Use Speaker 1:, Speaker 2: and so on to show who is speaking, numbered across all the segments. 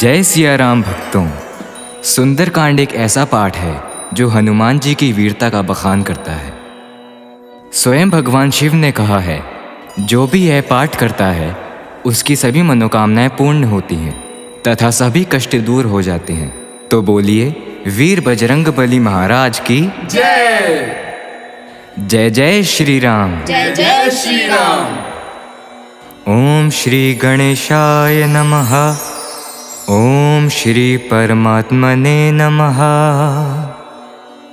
Speaker 1: जय सिया राम भक्तों। सुंदरकांड एक ऐसा पाठ है जो हनुमान जी की वीरता का बखान करता है। स्वयं भगवान शिव ने कहा है, जो भी यह पाठ करता है उसकी सभी मनोकामनाएं पूर्ण होती हैं तथा सभी कष्ट दूर हो जाते हैं। तो बोलिए वीर बजरंग बली महाराज की
Speaker 2: जय।
Speaker 1: जय जय श्री राम।
Speaker 2: जय जय श्री राम।
Speaker 1: ओम श्री गणेशाय नमः। ओम श्री परमात्मने नमः।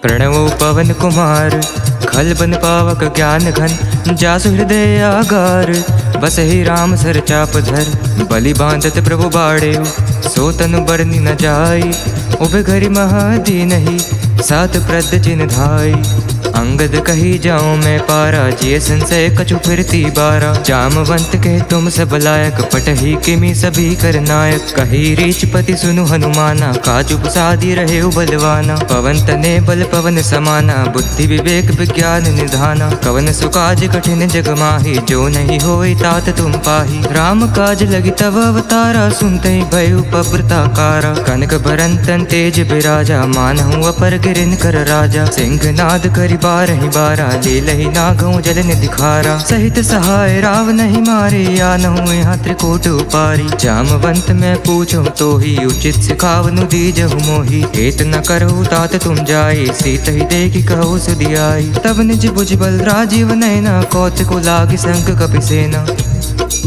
Speaker 1: प्रणवो पवन कुमार खलबन पावक ज्ञान घन जासु हृदय आगार बसहि राम सर चाप धर बलि बांधत प्रभु बाड़ेउ सो तनु बरनी न जाई उभ घरि महादी नहीं सात प्रद जिन धाई अंगद कही जाऊं मैं पारा जिय संशय कछु फिरती बारा जामवंत के तुम सब लायक पटही किमी सभी कर नायक कही रीचपति सुनु हनुमाना काजु सादी रहे बलवाना पवन तने बल पवन समाना बुद्धि विवेक विज्ञान निधाना कवन सुकाज कठिन जग माही जो नहीं होई तात तुम पाही राम काज लगी तव अवतारा सुनते भयउ पब्रताकारा कनक भरन तेज बिराजा मानहु अपर गिरिन कर राजा सिंहनाद करि बारहि बारा लीलहि नागौ जल निधिखारा सहित सहाय राव नहीं मारे या नहु यहाँ त्रिकोट उपारी जामवंत मैं पूछो तो ही उचित सिखावनु दीजहु मोही हेत न करहु तात तुम जाई सीत ही देखी कहो सुधियाई तब निज भुज बल राजीव नैना कौत को लागी संग कपिसेना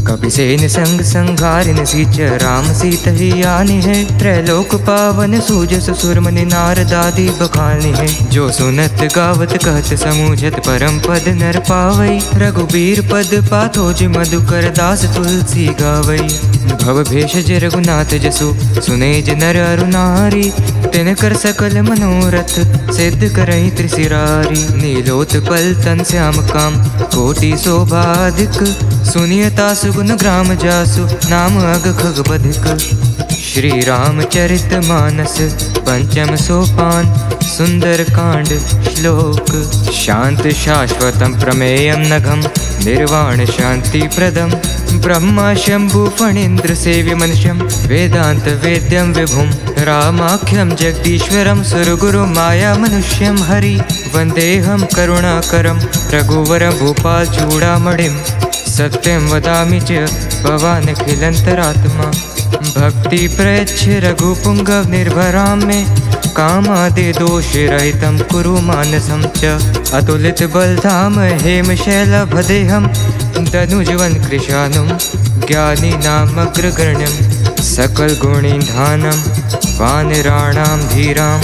Speaker 1: कपिसेन संग संघारिन सीच राम सीत ही आनी है त्रैलोक पावन सूज ससुर मनि नारद आदि बखानी है जो सुनत गावत कहत समूझत परम पद नर पावई रघुबीर पद पाथोज मधुकर दास तुलसी गावई भव भेषज रघुनाथ जसु सुने ज नर अरु नारी तिन कर सकल मनोरथ सिद्ध करई त्रिशिरारी नीलोत्पल तन श्याम काम कोटि शोभाधिक सुनियता सुगुन ग्राम जासु नाम अग खग बधिक श्री रामचरित मानस पंचम सोपान सुंदर कांड श्लोक शांत शाश्वतम प्रमेयम नघम निर्वाण शांति प्रदम ब्रह्मा शंभु फणींद्र सेव्य मनुष्यम वेदांत वेद्यम विभुम रामाख्यम जगदीश्वरम सुरगुरु माया मनुष्यम हरि वंदेहम करुणाकरम रघुवर भूपाल चूड़ामणिम सत्यम वदामि च भवान् अखिलंतरात्मा भक्ति प्रयच्छ रघुपुंगव निर्भरां मे कामादि दोष रहितं कुरु मानसं च अतुलित बलधाम हेम शैलभदेहं दनुजवन कृशानुं ज्ञानी नामग्रगण्यं सकल गुणिधानं वानराणां धीरां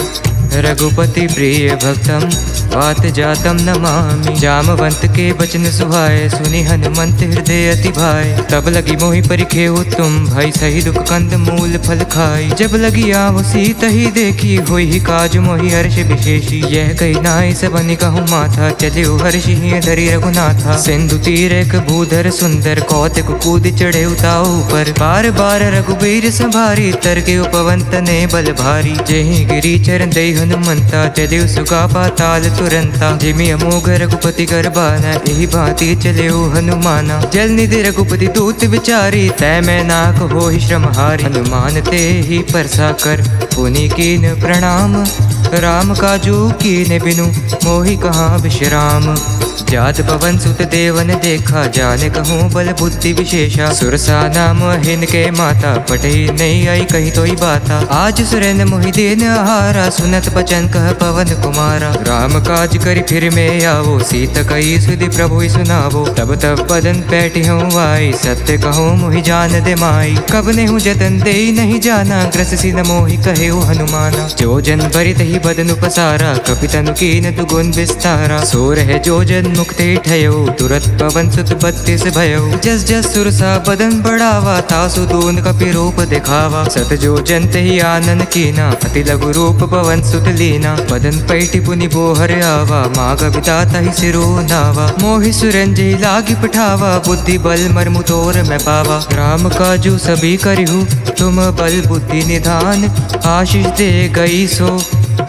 Speaker 1: रघुपति प्रिय भक्तम पात जातम नमामि जामवंत के बचन सुहाए सुनि हनुमंत हृदय अति भाई तब लगी मोहि परिखेउ तुम भई सही दुख कंद मूल फल खाई जब लगी आवो सीत ही देखी होई ही काज मोहि हर्ष विशेषी यह कही नाई सबनि कहूँ माथा चले हर्षि धरि रघुनाथा सिंधु तीर एक भूधर सुंदर कौतिक कूद चढ़े उताऊ पर बार बार रघुबीर संभारी तर के उपवंत ने बल भारी जेहि गिरी चरण दे हनुमंता चले सुगा पाताल तुरंता जिमि अमोघ रघुपति करबाना यही भांति चले हनुमाना जल निधि रघुपति दूत विचारी तय मैं नाक हो ही श्रमहारी हनुमान ते ही परसा कर पुनि कीन प्रणाम राम काजू कीन बिनु मोहि कहाँ विश्राम जात पवन सुत देवन देखा जाने कहूँ बल बुद्धि विशेषा सुरसा नाम हिन के माता पटही नहीं आई कही तो ही बाता आज सुरेन मोहि देन आहारा सुनत बचन कह पवन कुमारा राम काज करी फिर में आवो सीत कई सुधि प्रभु सुनावो तब तब बदन पैठी हूँ आई सत्य कहूँ मोहि जान दे माई कब ने हूँ जतन दे नहीं जाना ग्रस सी न मोहि कहे हनुमाना जो जन भरित ही बदन उपसारा कपितनु कीन तु गुण विस्तारा सो रहे जो जन मुक्ति ठयो तुरत पवन सुत 32 भयो जस जस सुरसा बदन बढ़ावा तासु दून कपि रूप दिखावा सत जो जंत ही आनन कीना अति लघु रूप पवन सुत लीना बदन पैठी पुनि बोहर आवा माग बिताता ही सिरो नावा मोहि सुरंजय लागी पठावा बुद्धि बल मर्मु तोर मैं पावा राम काजू सभी करिहु तुम बल बुद्धि निधान आशीष दे गई सो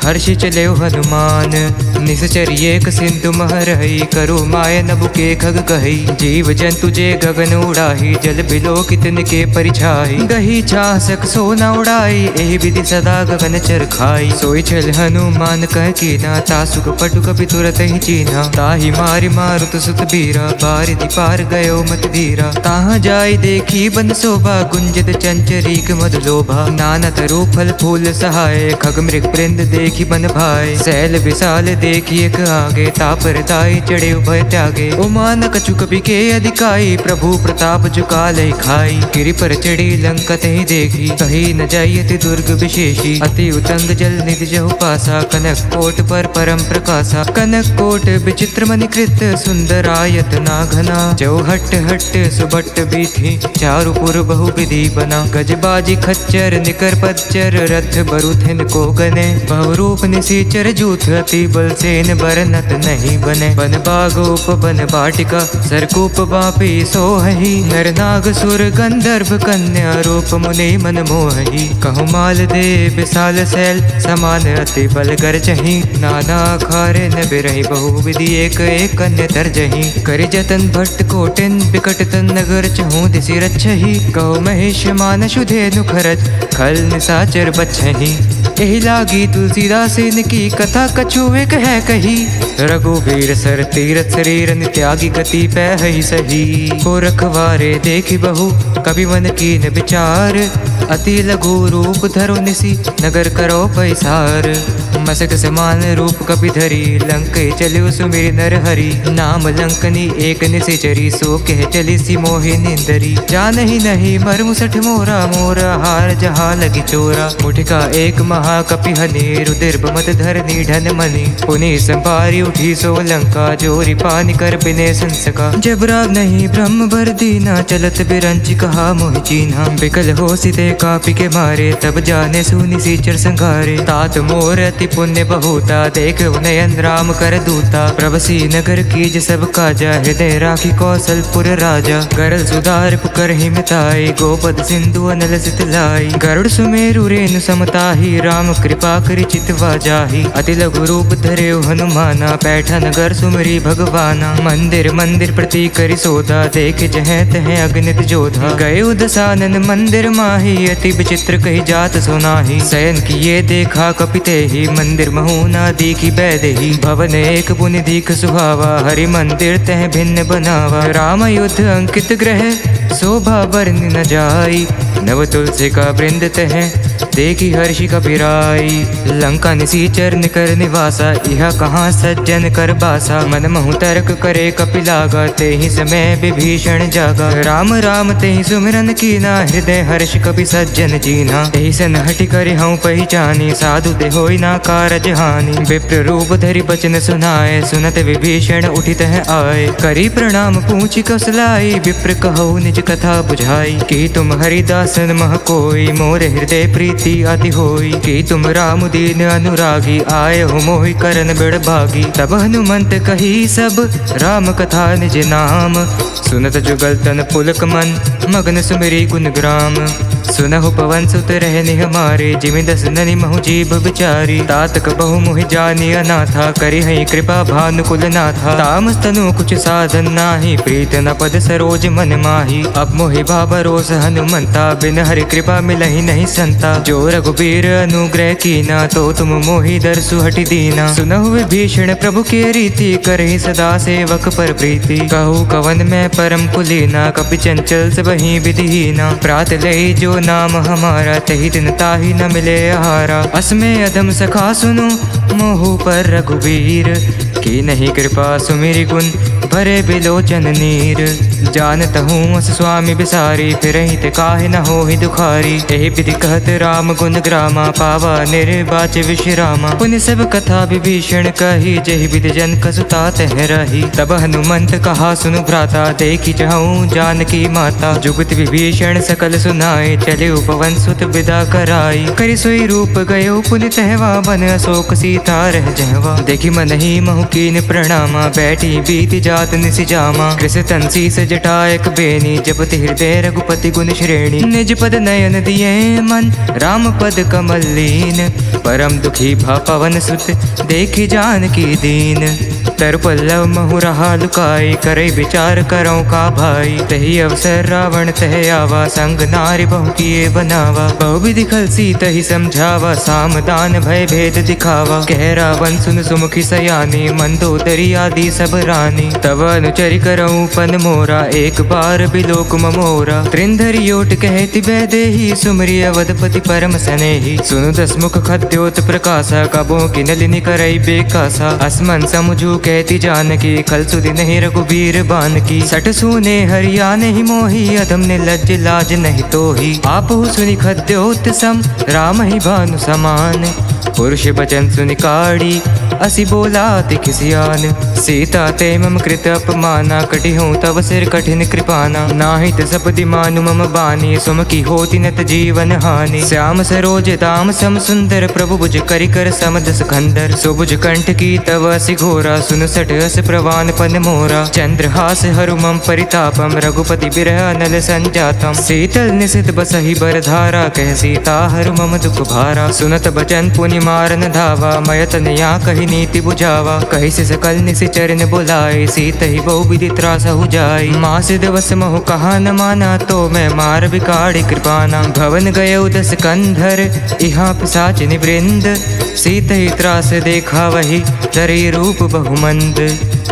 Speaker 1: हर्षि चले हनुमान। निश्चर एक सिंधु महरही, करो माय नभु के खग कही। जीव जंतु जे गगन उड़ाही, जल बिलो कितन के परिछाई। गही चासक सोना उड़ाई, एहि विधि सदा गगन चर खाई। सोई चल हनुमान कह कीना, तासुक पटुक भी तुरत ही चीना। ताहि मारि मारुत सुत बीरा, बारिधि पार गयो मत धीरा। ताहाँ जाई देखी बन शोभा, गुंजत चंचरीक मधु लोभा। नाना तरु फल फूल सहाय, खग मृग वृंद देखी बन भाई। सैल विशाल देखी एक आगे, तापर दाई चढ़े उभय त्यागे। उमा न कछु कपि के अधिकाई, प्रभु प्रताप जुकाले खाई। गिरि पर चढ़ी लंका तहि देखी, कही न जायति दुर्ग विशेषी। अति उतंग जल निधि जहु पासा, कनक कोट पर परम प्रकाशा। कनक कोट विचित्र मणिकृत, सुंदरायत ना घना। जो हट हट सुबट बीथी, चारुपुर बहु विधि बना। गजबाजी खच्चर निकर पच्चर, रथ बरुथिन को गने। बहुरूप निसीचर जूथ, अति बल सेन बरनत नहीं बने। बन बागोप बन बाटिका, सरकूप बापी सोहही। नर नाग सुर गंधर्व कन्या, रूप मुनि मन मोहही। कहु माल दे विशाल सैल, समान अति बल गर्जही। नाना खारे न बिरही, बहु विधि एक एक कन्या तरजही। करि जतन भट्ट कोटिन, बिकट तन नगर चहु दिसि रक्षही। कहो महेश मान सुधेनु खरच, खल निसाचर बच्छही। एहि लागी तुलसीदास की कथा, कछु एक है कही। रघुबीर सर तीरथ शरीर, त्यागी गति पै सही। को रखवारे देखी बहु, कवि मन कीन विचार। अति लघु रूप धरो निसी, नगर करो पैसार। मसक समान रूप कपि धरी, लंक चलियो सुमिरि नर हरि। नाम लंकनी एक निशिचरी, सो कह चली सी मोहि निंदरी। जानहि नहीं मर्म सठ मोरा, मोरा हार जहाँ लगी चोरा। मुठिका एक महा कपि हनि, रुधिर मत धरनी ढन मनि। पुनि संभारी उठी सो लंका, जोरी पानी कर बिने संसका। जब राव नहीं ब्रह्म बर दीना, चलत बिरंच कहा मोहि चीन्हा। बिकल हो सिते कापि के मारे, तब जाने सुनि सीचर संघारे। तात मोर अति पुण्य बहुता, देख नयन राम कर दूता। प्रभसी नगर कीज सब काजा, हृदय राखी कौशलपुर राजा। गरल सुधार पुकर हिमताई, गोपद सिंधु अनल सित लाई। गरुड़ सुमेरु रेनु समताही, राम कृपा करि चितवा जाही। अति लघु रूप धरे हनुमाना, बैठा नगर सुमरी भगवाना। मंदिर मंदिर प्रति करि सोधा, देख जह तह अगणित जोधा। गए दसानन मंदिर माही, अति विचित्र कही जात सुनाही। शयन किए देखा कपिते ही, मंदिर महु ना दीखी बैदेही। भवन एक पुनि दीख सुहावा, हरि मंदिर तह भिन्न बनावा। राम युद्ध अंकित ग्रह, शोभा बरन न जाई। नव तुलसी का वृंद तह, देखी हर्षि कपिराई। लंका निसीचर निकर निवासा, यह कहाँ सज्जन कर बासा। मन महु तर्क करे कपिलागा, ते ही समय विभीषण जागा। राम राम ते ही सुमिरन कीना, हृदय हर्ष कपि सज्जन जीना। तेहि सन हटि कर हऊँ पहिचानी, साधु ते होई ना कारज हानि। विप्र रूप धरि बचन सुनाए, सुनत विभीषण उठित है आए। करी प्रणाम पूछि कौशलाई, विप्र कहु निज कथा बुझाई। कि तुम हरिदासन मह कोई, मोर हृदय प्रीति अति होई। कि तुम राम दीन अनुरागी, आए हो मोहि करन बिड़ भागी। तब हनुमंत कही सब, राम कथा निज नाम। सुनत जुगल तन पुलक मन, मगन सुमिरी गुण ग्राम। सुनहु पवन सुत रहनि हमारे, जिमि दस ननि महु जीभ बिचारी। तातक बहु मोहि जानी अनाथा, करि हई कृपा भानुकुल नाथा। तामस तनु कुछ साधन नाही, प्रीत न पद सरोज मन माही। अब मोहि भरोस हनुमंता, बिन हरि कृपा मिलहि नहीं संता। जो रघुबीर अनुग्रह कीना, तो तुम मोहि दरसु हटि दीना। सुनहु विभीषण प्रभु के रीति, करहि सदा सेवक पर प्रीति। कहु कवन मैं परम कुलीना, कपि चंचल सब ही विधिहीना। प्रात लई जो नाम हमारा, तहि दिन ताहि न मिले आहारा। असमय अधम सखा सुनो, मोहु पर रघुबीर। की नहीं कृपा सुमिरि गुण, भरे बिलोचन नीर। जानत हूँ अस स्वामी बिसारी, फिरहि ते काहे न होहि दुखारी। एहि विधि कहत राम गुण ग्रामा, पावा निर्वाच विश्रामा। पुनि सब कथा विभीषण कही, जहि विधि जन कसुता तह रही। तब हनुमंत कहा सुनु भ्राता, देखी जहूँ जानकी माता। जुगत विभीषण सकल सुनाए, चले पवन सुत विदा कराई। करि सोई रूप गयो पुनि तहवा, बन अशोक सीता रह जहवा। देखी मन ही महु कीन प्रणामा, बैठी बीति जात रात निसि जामा। कृष तन शीस जटा एक बेनी, जपति हृदय रघुपति गुण श्रेणी। निज पद नयन दिए मन, राम पद कमल लीन। परम दुखी भा पवन सुत, देखि जानकी दीन। तर पल्लव महु रहा लुकाई, करई विचार करौ का भाई। तही अवसर रावण तह आवा, संग नारी बहु किए बनावा। बहु विधि खल सीतहि समझावा, साम दान भय भेद दिखावा। कह रावण सुन सुमुखी सयानी, मंदोदरी आदि सब रानी। तब अनुचरि करऊं पन मोरा, एक बार बिलोक ममोरा। त्रिंधरि ओट कहति बैदेही, सुमरि अवधपति परम सनेही। सुनु दस मुख खद्योत प्रकाशा, कबो की नलिनी करई बेकासा। असमन समुझू कहती जानकी, खल सुधि नहीं रघुबीर बानकी। सठ सूने हरिया नहीं मोही, अधम ने लज्ज लाज नहीं तोही। आपहु सुनि खद्योत सम, राम ही भानु समान। पुरुष बचन सुनि काढ़ी, असि बोला अति खिसियान। सीता ते मम कृत अपमाना, कटिहूँ तव सिर कठिन कृपाना। नाहित सपदि मानु मम बानी, सुमकी होति नत जीवन हानि। श्याम सरोज दाम सम सुंदर, प्रभु भुज करि कर समदस खंडर। सुभुज कंठ की तव असि घोरा, सुन सठ अस प्रवान पन मोरा। चंद्रहास हरु मम परितापम, रघुपति बिरह अनल संजातम। शीतल निशित बसहि बर धारा, कह सीता हरु मम दुख भारा। सुनत बचन पुनि मारन धावा, मयतन या कही नीति बुझावा। कही से सकल निसि चरण बुलाए, सीत ही बहु विधि त्रास हो जाए। मास दिवस महु कहा न माना, तो मैं मार बिकाड़ी कृपाना। भवन गये दस कंधर, इहाँ पिशाचिनि वृंद। सीत ही त्रास देखा वही, धरि रूप बहुमंद।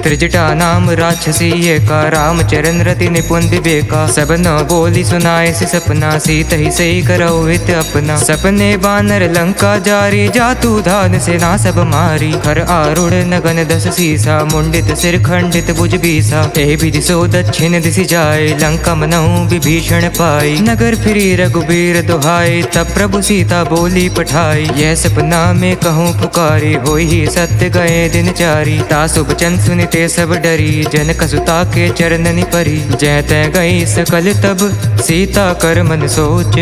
Speaker 1: त्रिजटा नाम राक्षसी एका, राम चरण रति निपुण विवेका। सब न बोली सुनाए सि सपना, सीत ही सही करौ हित अपना। सपने बानर लंका जारी, जातु धान सेना सब मारी। हर आरूढ़ नगन दस सीसा, मुंडित सिर खंडित भुज बीसा। ए विधि सो दक्षिण दिशि जाए, लंका मनहु विभीषण पाई। नगर फिरी रघुबीर दुहाई, तब प्रभु सीता बोली पठाई। यह सपना में कहूँ पुकारी, होई ही सत्य गए दिन चारी। तासु बचन सुनि ते सब डरी, जनक सुता के चरणनि परी। जय तय गई सकल तब, सीता कर मन सोच।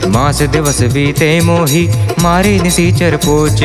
Speaker 1: मास दिवस बीते मोही, मारे निसीचर पोच।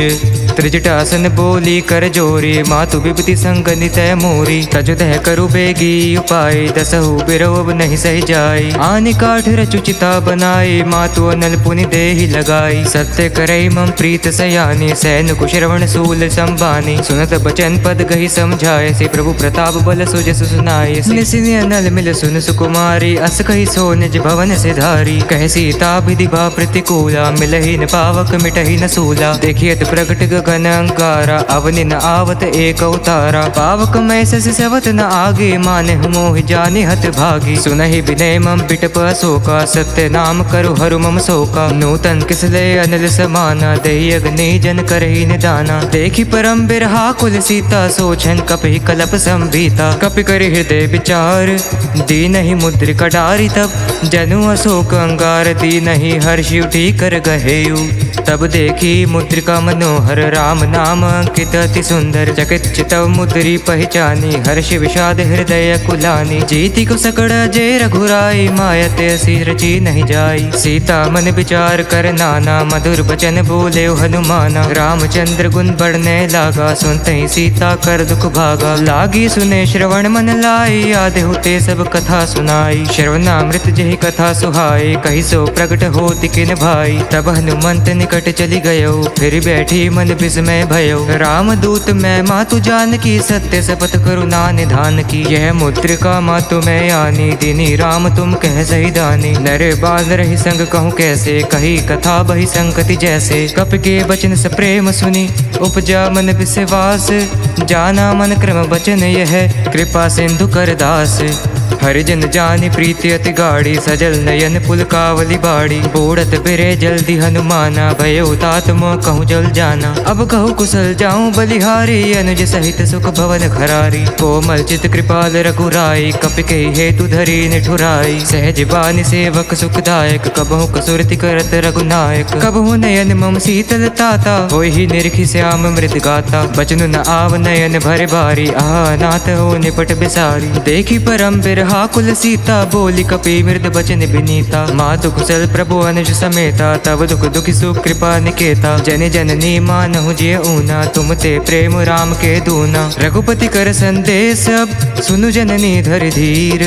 Speaker 1: त्रिजटासन बोली कर जोरी, मातु विपति संग नितय मोरी। तजुदह करु बेगी उपाय, दसहु बिरव नहीं सही जाय। आनि काठ रचु चिता बनाई, मातु अनल पुनि देहि लगाई। सत्य करई मम प्रीत सयानी, सैन कुश्रवण सूल संबानी। सुनत बचन पद गही समझाए, से प्रभु प्रताप बल सुजस सुनाए। निसिनि अनल मिल सुन सुकुमारी, अस कही सो निज भवन से धारी। कह सीता विधि भा प्रतिकूला, मिलहि न पावक मिटहि न सूला। देखियत प्रगट गगन अंगारा, अवनि न आवत एक अवतारा। पावक मैं सस सवत न आगे, माने मोहि जाने हत भागी। सुनहि विनय मम बिटप अशोका, सत्य नाम करु हरु मम शोका। नूतन किसले अनिल समाना, दहि अग्नि जन करहि निदाना। देखि परम बिरहा कुल सीता, सोचन कपि कलप संभीता। कपि करि हृदय विचार, दीनहि मुद्रिका डारी। तब जनु अशोक अंगार, दीनहि हर्षि उठी कर गहेयु। तब देखी मुद्रिका मनोहर, राम नाम अंकित अति सुंदर। चकित चितव मुद्री पहचानी, हर्ष विषाद हृदय कुलानी। जीति को सकड़ जय रघुराई, मायत असी रची नहीं जाई। सीता मन विचार कर नाना, मधुर बचन बोले हनुमाना। रामचंद्र गुण बढ़ने लागा, सुनते ही सीता कर दुख भागा। लागी सुने श्रवण मन लाई, आधे होते सब कथा सुनाई। श्रवणामृत जही कथा सुहाई, कही सो प्रगट होति किन भाई। तब हनुमंत निकट चली गयो, फिर बैठी मन विस्मय भयो। रामदूत मैं मातु जानकी, सत्य शपथ करुणा निधान की। यह मुद्रिका मातु मैं आनी, दीनी राम तुम कह सही दानी। नर बाल रही संग कहूँ कैसे, कही कथा बही संकति जैसे। कप के बचन स प्रेम सुनी, उपजा मन विश्वास। जाना मन क्रम बचन यह, कृपा सिंधु कर दास। हरिजन जानि प्रीति अति गाढ़ी, सजल नयन पुलकावली बाड़ी। बोड़त बिरे जल्दी हनुमाना, भयो तात मोह कहूँ जल जाना। अब कहूँ कुशल जाऊँ बलिहारी, अनुज सहित सुख भवन खरारी। कोमल चित कृपाल रघुराई, कपि कही हेतु धरी निठुराई। सहज बानि सेवक सुखदायक, कबहु कसुरति करत रघुनायक। कबहु नयन मम शीतल ताता, होई ही निरखि श्याम मृत गाता। बचनु न आव नयन भर बारी, आह नाथ हो निपट बिसारी। देखी परम बिरहा व्याकुल सीता, बोली कपि मृद बचन विनीता। मातु कुशल प्रभु अनुज समेता, तब दुख दुखी सुख कृपा निकेता। जन जननी मानहु जिय ऊना, तुम ते प्रेम राम के दूना। रघुपति कर संदेश अब सुनु जननी धर धीर,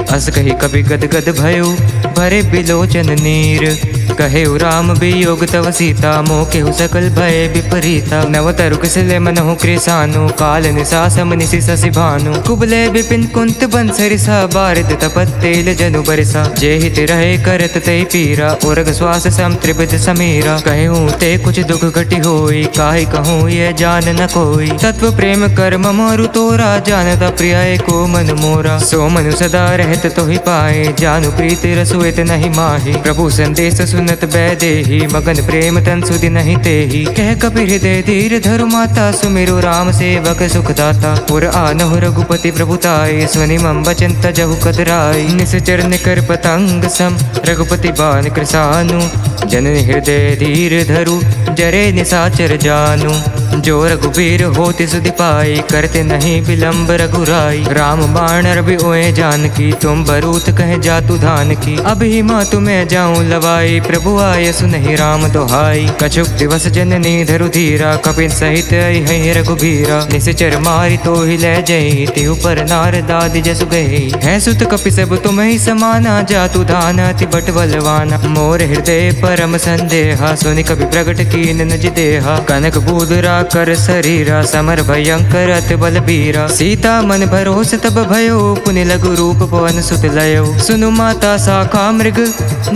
Speaker 1: अस कही कपि गद गद भयो भरे बिलोचन नीर। कहे राम वियोग तव सीता, मोकेहु सकल भय विपरीता। नव तरु कुशल मनहु कृसानु, काल निसा समनिसि शशि भानु। कुबले विपिन कुंत बंसरिसा, बारिद तपत तेल जनु बरिसा। जे हित रहे करत ते पीरा, उरग श्वास सम त्रिभुज समीरा। कहूँ ते कुछ दुख घटी होई, काहि कहूँ ये जान न कोई। तत्व प्रेम कर ममरु तोरा, जानता प्रिय को मन मोरा। सो मनु सदा रहत तो ही पाए, जानु प्रीति रसुएत नहीं माही। प्रभु संदेश सुनत बैदेही, मगन प्रेम तन सुधि नहीं तेही। कह कपि हृदय धीर धरु माता, सुमिरु राम सेवक सुखदाता। पुर आनहु रघुपति प्रभुताई, स्वनि मम बचन तजहु कतराई। निश्चर निकर पतंग सम, रघुपति बान कृसानु। जननि हृदय धीर धरु, जरे निसाचर जानु। जो रघुबीर होति सुधि पाई, करते नहीं विलम्ब रघुराई। राम बाण रवि ओए जानकी, तुम बरूत कहे जातु धान की। अब ही माँ तुम्हें जाऊं लवाई, प्रभु आय सुनहि राम दोहाई। कछुक दिवस जननी धरु धीरा, कपिन सहित आई रघुबीरा। निश्चर मारी तो ही ले जई, तिहु पर नारदादि जसु गई। है सुत कपि सब तुम ही समाना, जातु धान अति बट बलवाना। मोर हृदय परम संदेहा, सुनि कपि प्रगट कीन निज देहा। कनक बूदरा कर शरीरा, समर भयंकर अति बलबीरा। सीता मन भरोस तब भयो, पुनि लघु रूप पवन सुत लयो। सुनु माता शाखा मृग,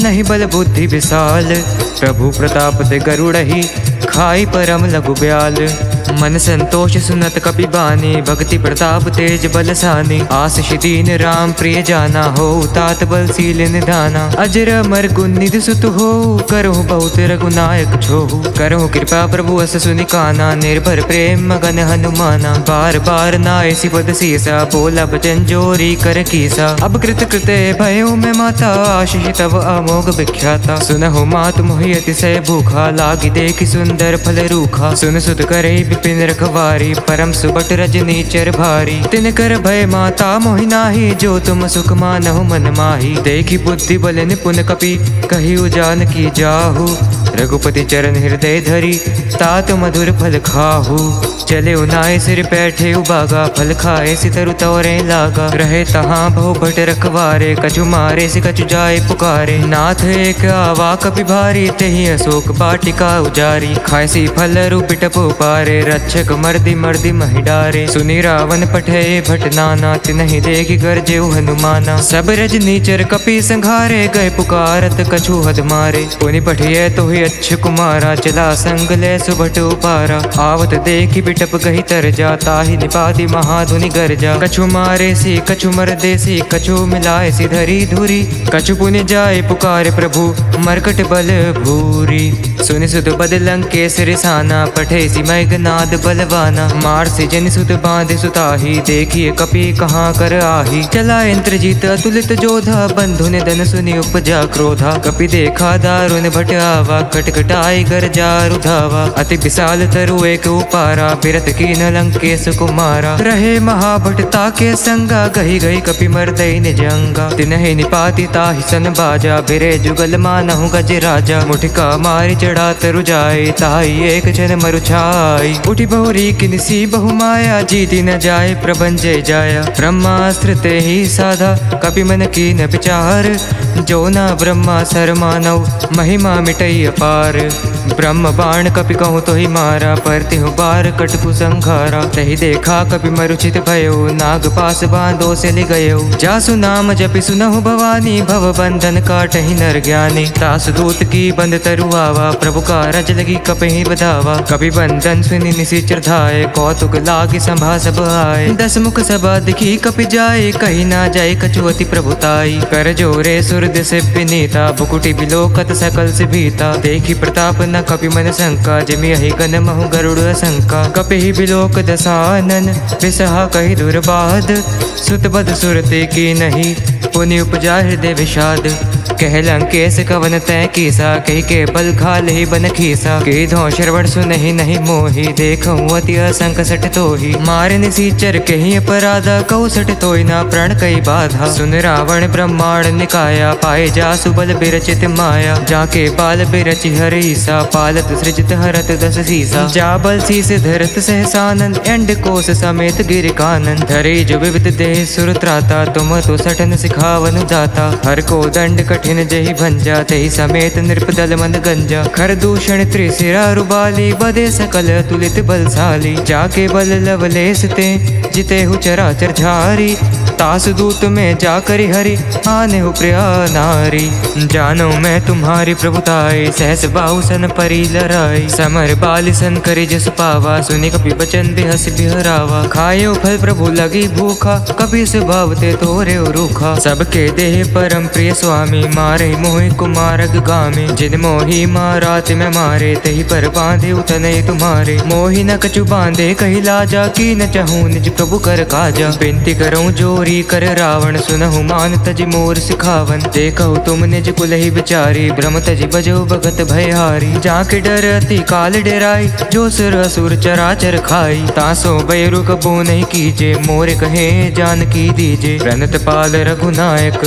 Speaker 1: नहीं बल बुद्धि विशाल। प्रभु प्रताप ते गरुड़हि, खाई परम लघु ब्याल। मन संतोष सुनत कपि बानी, भक्ति प्रताप तेज बलसानी। आशीष दीन राम प्रिय जाना, हो तात बलशील निधाना। अजर अमर गुण निधि सुत हो, करहु बहुत रघुनायक छोहु। करहु कृपा प्रभु अस सुनि काना, निर्भर प्रेम मगन हनुमाना। बार बार नायसी पद सीसा, बोला बचन जोरी कर कीसा। अब कृत कृते भयो में माता, आशीष तब अमोघ विख्याता। सुनहु मात मोहि अतिशय भूखा, लागी देखि सुंदर फल रूखा। सुन सुत करे विपिन रखवारी, परम सुबट रजनी चर भारी। तिन कर भय माता मोहि नाही, जो तुम सुख मानहु मन माही। देखी बुद्धि बल निपुन कपि, कहिउ जानकी जाहु। रघुपति चरण हृदय धरी, तात मधुर फल खाहु। चले उनाय सिर बैठे उबागा, फल खाए सितरु तोरे लागा। रहे तहाँ बहु भट रखवारे, कछु मारे से कछु जाए पुकारे। नाथ एक आवा कपि भारी, तेहि अशोक वाटिका उजारी। खायसी फल रूप टप पारे, रक्षक मर्दि मर्दि महि डारे। सुनि रावण पठे भट नाना, तिनहि देखि गरजेउ हनुमाना। सब रजनीचर कपि संघारे, गए पुकारत कछु हद मारे। पुनि पठिए तो ही अच्छ कुमारा, चला संग ले सुभट उपारा। आवत देखि बिटप गही तर जा, ताहि निपाति महाधुनि गर्जा। कछु मारे सी कछु मरदे सी, कछु मिलाए सी धरी धुरी। कछु पुनि जाए पुकारे प्रभु, मरकट बल भूरी। सुनि सुत बद लंकेश रिसाना, पठे सी मेघनाद बलवाना। मार से जन सुत बांधे सुताही, देखिए कपि कहाँ कर आही। चला इंद्रजीत अतुलित जोधा, बंधु ने धन सुनि उपजा क्रोधा। कपि देखा दारुण भट आवा, कटकटाई गर्जा रुधावा। अति विशाल तरु एक उपारा, बिरत कीन लंकेश कुमारा। रहे महाभट ताके संगा, गही गही कपि मर्दई निजंगा। तिनहि निपाति ताहि सन बाजा, बिरे जुगल मानहु गज राजा। मुठिका मारि चढ़ा तरु जाए, ताहि एक जन मरु छाई। उठी बहुरी किनसी बहु माया, जीति न जाए प्रभंजय जाया। ब्रह्मास्त्र ते ही साधा, कपि मन कीन विचार। जो न ब्रह्मा सर मानव, महिमा मिटई अपार। ब्रह्म बाण कपि कहूँ तो ही मारा, परति हूँ बार कटकु संघारा। तही देखा कपि मरुचित भयो, नाग पास बांधो से ले गयो। जासु नाम जपि सुनहु भवानी, भव बंधन काटहि नर ज्ञानी। तासु दूत की बंद तरु आवा, प्रभु का रज लगी कपि बधावा। कपि बंधन सुनि निशिचर धाये, कौतुक लागी संभा सब आए। दस मुख सभा दिखी कपि जाए, कही ना जाए कछु अति प्रभुताई। कर जोरे सुरद से विनीता, भुकुटी बिलोकत सकल से भीता। देखी प्रताप न कपि मन शंका, जमि यही गन महु गरुड़ शंका। कपि ही बिलोक दसानन, विसहा कही दुर्बाध। सुत बद सुरते की नहीं, पुनि उपजा हृदय विषाद। कह लंकेश कवन तय कीसा, कही के बल घाल ही बन खीसा। के धो श्रवण सुनहि नहीं मोहि, देखऊँ अति असंक सठ तोहि। मारे निसीचर कही अपराधा, कहु सठ तोहि ना प्रण कई बाधा। सुन रावण ब्रह्मांड निकाया, पाए जासु बल बिरचित माया। जाके बाल बिरचि हरीसा, पालत सृजत हरत दस सीसा। जा बल शीस धरत सहसानन, एंड कोस समेत गिर कानन। धरे जो विविध देह सुर त्राता, तुम तो सठन सिखावन जाता। हर को दंड कठिन जहि भंजा, तहि समेत नृपदल मन गंजा। खर दूषण त्रिशिरा रुबाली, बदे सकल तुलित बलशाली। जाके बल लवलेस ते, जिते हु चराचर झारी। तास दूत में जाकरि हरि, आने हो प्रिया नारी। जानो मैं तुम्हारी प्रभुताई, सहस बाहु सन परी लराई। समर बाल सन करि जस पावा, सुनि कपि बचन बिहस बिहरावा। खायो फल प्रभु लगी भूखा, कपि स्वभावते तोरे रूखा। सबके देह परम प्रिय स्वामी, मारे मोहि कुमारग गामी। जिन मोहि मारात में मारे, तही पर बांधे उतने तुम्हारे। मोहि न कछु बांधे कही लाजा, की न चहूँ निज प्रभु कर काजा। बिनती करूँ जोरी कर रावण, सुनहु मान तज मोर सिखावन। देखहु तुम निज कुल ही बिचारी, भ्रम तज बजो भगत भयहारी। जाके डर अति काल डेराई, जो सुर असुर चराचर खाई। तासो बैरु कबो नहीं कीजे, मोर कहे जानकी दीजे। प्रणत पाल रघुनायक,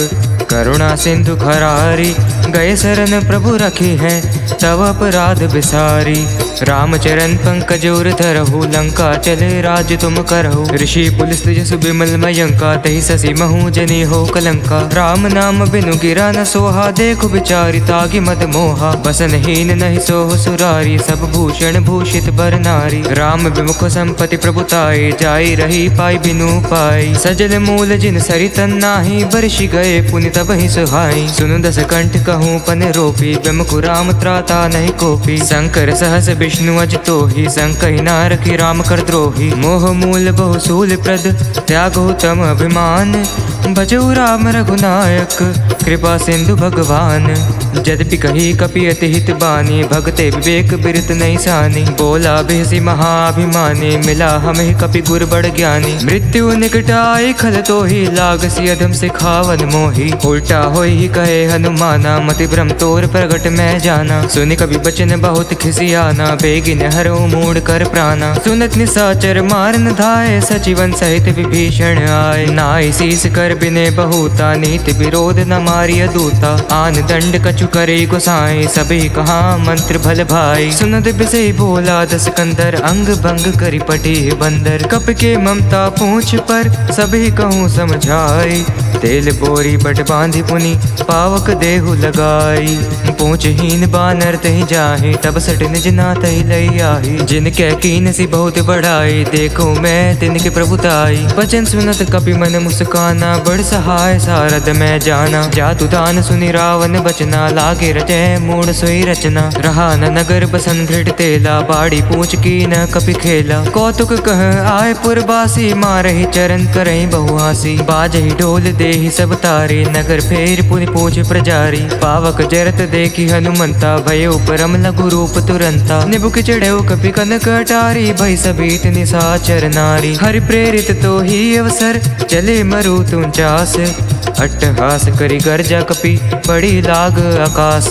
Speaker 1: करुणा सिंधु खरारी। गए शरण प्रभु रखी है, तव अपराध बिसारी। रामचरण पंकज उर धरहु, लंका चले राज तुम करहु। ऋषि पुलिस जसु बिमल मयंका, तहि ससी महु जनी हो कलंका। राम नाम बिनु गिरा न सोहा, देखु बिचारी तागी मद मोहा। बसनहीन नहीं सोह सुरारी, सब भूषण भूषित बर नारी। राम विमुख संपत्ति प्रभुताई, जाई रही पाई बिनु पाई। सजल मूल जिन सरितन नाही, बरषि गए पुनि तब ही सुहाई। सुनु दस कंठ कहूँ पन रोपी, विमुख राम त्राता नहीं कोपी। शंकर सहस विष्णु अज तोहि, संकहि नार की राम कर द्रोही। मोह मूल बहु शूल प्रद, त्यागो तम अभिमान। भजऊ राम रघुनायक, कृपा सिंधु भगवान। यद्यपि कही कपि अति हित बानी, भगते विवेक बिरत नहीं सानी। बोला बिहसी महाभिमानी, मिला हमें कपि गुर बड़ ज्ञानी। मृत्यु निकट आई खल तोहि, लागसी अधम सिखावन मोहि। उल्टा होई ही कहे हनुमाना, मति भ्रम तोर प्रगट मैं जाना। सुनि कवि बचन बहुत खिसियाना, बेगिन हरो मूड कर प्राणा। सुनत निसाचर मारन धाय, सचिवन सहित विभीषण आए। नाई शीस कर बिने बहुता, नीति विरोध न मारिय दूता। आन दंड कछु करे गोसाई, सभी कहा मंत्र भल भाई। सुनत बिसई बोला दस कंदर, अंग भंग करि पटी बंदर। कप के ममता पूछ पर, सभी कहूँ समझाई। तेल बोरी बट बांधी पुनि, पावक देहु लगाई। पूछहीन बानर तहि जाहि, तब सट निज नाथहि लई आहि। जिनके कीन सी बहुत बढ़ाई, देखो मैं तिनके प्रभुताई। वचन सुनत कपि मन मुस्काना, बड़ सहाय सारद मैं जाना। जातु दान सुनि रावण बचना, लागे रचय मूढ़ सोई रचना। रहा न नगर बसन दृढ़ तेला, बाड़ी पूछ की न कपि खेला। कौतुक कह आय पुरबासी, मारहि चरण करहि बहुहासी। बाजहि ढोल देहि सब तारी, नगर फेर पुनि पूछ प्रजारी। पावक जरत देखी हनुमंता, भयो परम लघु रूप तुरंता। निबुक चढ़ेउ कपि कनक अटारी, भई सबीत निसाचर नारी। हरि प्रेरित तो ही अवसर, चले मरु तुंचास। अट्टहास करि गर्जा कपि, पड़ी लाग आकाश।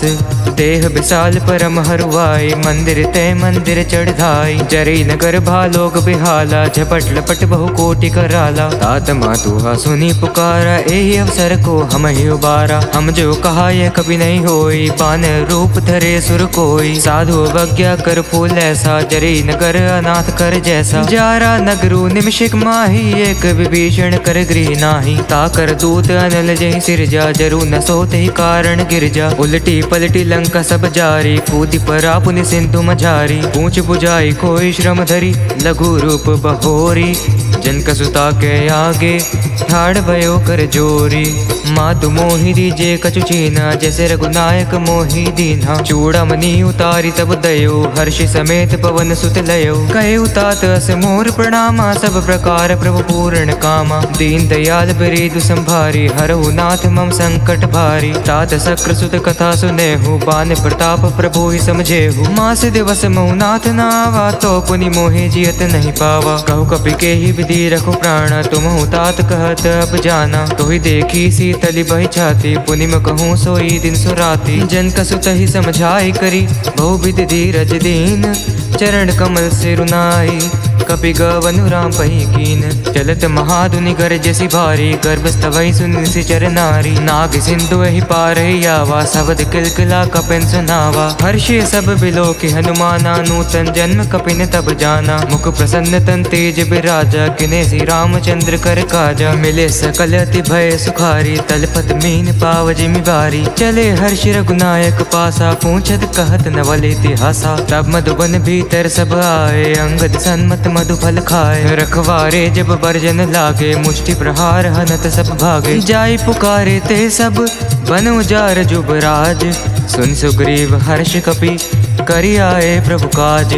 Speaker 1: देह विशाल परम हरुआई, मंदिर ते मंदिर चढ़ धाई। जरी नगर भालोक बिहाला, झपट लपट बहु कोटि कराला। तात मातुहा सुनी पुकारा, एहि अवसर को हम ही उबारा। हम जो कहा यह कभी नहीं होई, बान रूप धरे सुर कोई। साधु अवज्ञा कर फूल ऐसा, जरी नगर अनाथ कर जैसा। जारा नगरु निमिषिक माही, एक विभीषण कर गृह नाही। ताकर दूत अनल जहि सिरजा, जरु न सोते ही कारण गिरजा। उलटी पलटी लंका सब जारी, कूदी परा पुनि सिंधु मझारी। पूछ बुझाई कोई श्रम धरी, लघु रूप बहोरी। जनक सुता के आगे, ठाड़ भयो कर जोरी। मातु मोहि दीजे कछु चीना, जैसे रघुनायक मोहि दीन्हा। चूड़ामणि उतारी तब दयो, हर्ष समेत पवन सुत लयो। कहे उतात अस मोर प्रणामा, सब प्रकार प्रभु पूर्ण कामा। दीन दयाल बिरेदु संभारी, हरहु नाथ मम संकट भारी। तात शक्र सुत कथा सुनेहु, बान प्रताप प्रभु ही समझेहु। मास दिवस महु नाथ नावा, तो पुनि मोहि जियत नहीं पावा। कहु कपि के ही विधि ही रखो प्राण तुम हो तात कहत अब जाना। तो ही देखी सी तली बही छाती पुनि में कहूँ सोई दिन सो राती। जन कसु तही समझाई करी बहुविध धीरज दीन चरण कमल से रुनाई कपि गवनु राम पही कीन। चलत महाधुनि गरजसी भारी गर्भस्तवहि सुनि चर नारी। नाग सिंधु ही पार ही आवा शब्द किलकिला कपिन सुनावा। हर्षे सब बिलो के हनुमाना नूतन जन्म कपिन तब जाना। मुख प्रसन्न तन तेज बिराजा किने श्री रामचंद्र कर काजा। मिले सकल अति भय सुखारी तलपत मीन पाव जिमि बारी। चले हर्ष रघुनायक पासा पूछत कहत नवल इतिहासा। तब मधुबन भीतर सब आए अंगद सन्मत मधु फल खाए। रखवारे जब बरजन लागे मुष्टि प्रहार हनत सब भागे। जाई पुकारे ते सब बन उजार जुबराज। सुन सुग्रीव हर्ष कपि करि आए प्रभु काज।